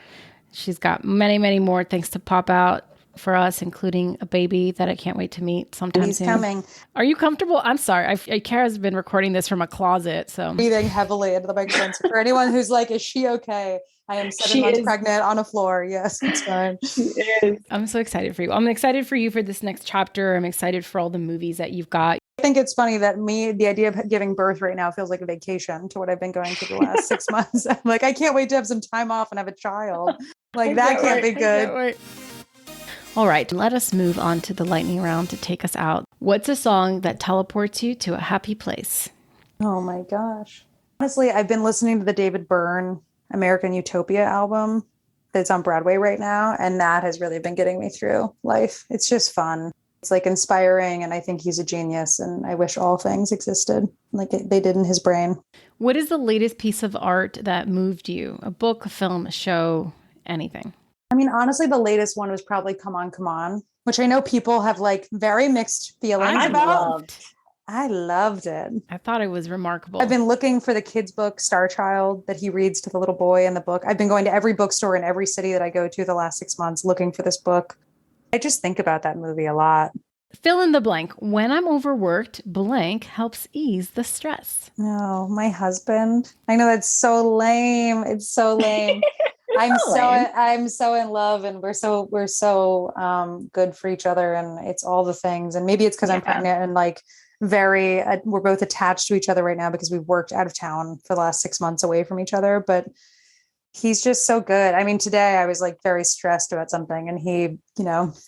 A: She's got many, many more things to pop out for us, including a baby that I can't wait to meet sometime soon.
B: He's coming.
A: Are you comfortable? I'm sorry. Cara's been recording this from a closet, so
B: breathing heavily into the microphone. So for anyone who's like, is she okay? I am 7 months pregnant on a floor. Yes, it's fine.
C: She is.
A: I'm so excited for you. I'm excited for you for this next chapter. I'm excited for all the movies that you've got.
B: I think it's funny that the idea of giving birth right now feels like a vacation to what I've been going through the last 6 months. I'm like, I can't wait to have some time off and have a child. Like that can't be good.
A: All right, let us move on to the lightning round to take us out. What's a song that teleports you to a happy place?
B: Oh my gosh. Honestly, I've been listening to the David Byrne American Utopia album that's on Broadway right now. And that has really been getting me through life. It's just fun. It's like inspiring. And I think he's a genius. And I wish all things existed like they did in his brain.
A: What is the latest piece of art that moved you? A book, a film, a show, anything?
B: I mean, honestly, the latest one was probably Come On, Come On, which I know people have like very mixed feelings about. I loved it.
A: I thought it was remarkable.
B: I've been looking for the kid's book, Star Child, that he reads to the little boy in the book. I've been going to every bookstore in every city that I go to the last 6 months looking for this book. I just think about that movie a lot.
A: Fill in the blank. When I'm overworked, blank helps ease the stress.
B: No, my husband. I know that's so lame. It's so lame. I'm so in love and we're so good for each other and it's all the things. And maybe it's because I'm pregnant and like we're both attached to each other right now because we've worked out of town for the last 6 months away from each other, but he's just so good. I mean, today I was like very stressed about something and he,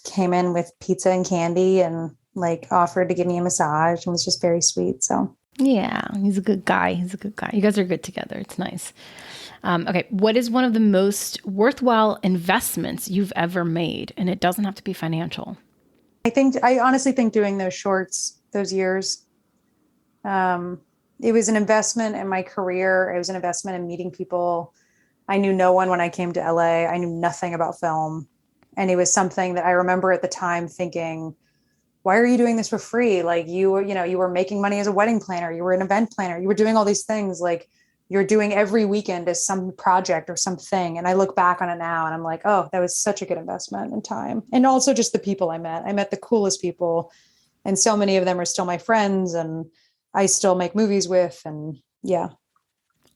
B: came in with pizza and candy and like offered to give me a massage and was just very sweet. So
A: yeah, he's a good guy. You guys are good together. It's nice. Okay. What is one of the most worthwhile investments you've ever made? And it doesn't have to be financial.
B: I honestly think doing those shorts, those years, it was an investment in my career. It was an investment in meeting people. I knew no one when I came to LA. I knew nothing about film. And it was something that I remember at the time thinking, why are you doing this for free? Like you were making money as a wedding planner. You were an event planner. You were doing all these things like you're doing every weekend as some project or something. And I look back on it now and I'm like, oh, that was such a good investment in time. And also just the people I met. I met the coolest people and so many of them are still my friends and I still make movies with. And yeah.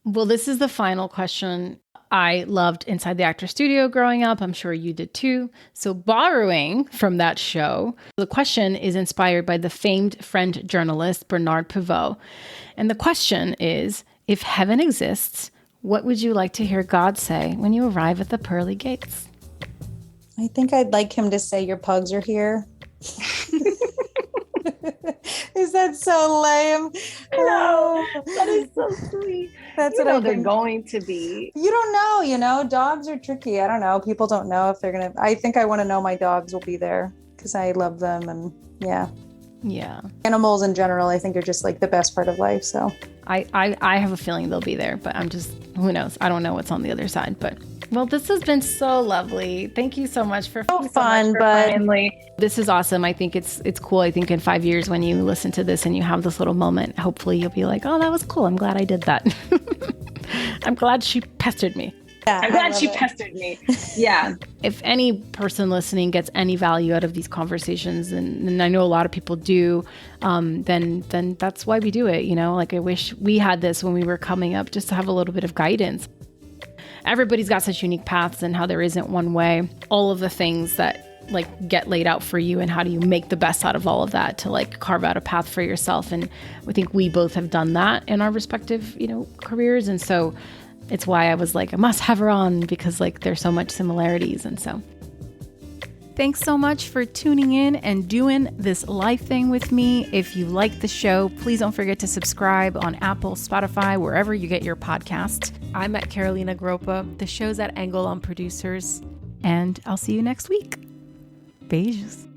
A: Well, this is the final question. I loved Inside the Actor Studio growing up. I'm sure you did too. So borrowing from that show, the question is inspired by the famed French journalist Bernard Pivot. And the question is, if heaven exists, what would you like to hear God say when you arrive at the pearly gates?
B: I think I'd like him to say your pugs are here. Is that so lame?
C: No, that is so sweet.
B: That's what
C: they're going to be.
B: You don't know, dogs are tricky. I don't know. People don't know if they're going to, I think I want to know my dogs will be there because I love them. And yeah.
A: Yeah.
B: Animals in general, I think are just like the best part of life. So
A: I have a feeling they'll be there, but who knows? I don't know what's on the other side, but well, this has been so lovely. Thank you so much for
B: so fun, but
C: finally.
A: This is awesome. I think it's cool. I think in 5 years when you listen to this and you have this little moment, hopefully you'll be like, oh, that was cool. I'm glad I did that. I'm glad she pestered me.
B: Yeah,
C: I'm glad she pestered me. Yeah.
A: If any person listening gets any value out of these conversations, and I know a lot of people do, then that's why we do it. Like I wish we had this when we were coming up, just to have a little bit of guidance. Everybody's got such unique paths and how there isn't one way. All of the things that like get laid out for you and how do you make the best out of all of that to like carve out a path for yourself. And I think we both have done that in our respective, careers. And so it's why I was like, I must have her on because like there's so much similarities. And so thanks so much for tuning in and doing this live thing with me. If you like the show, please don't forget to subscribe on Apple, Spotify, wherever you get your podcasts. I'm at Carolina Groppa. The show's at Angle on Producers. And I'll see you next week. Beijos.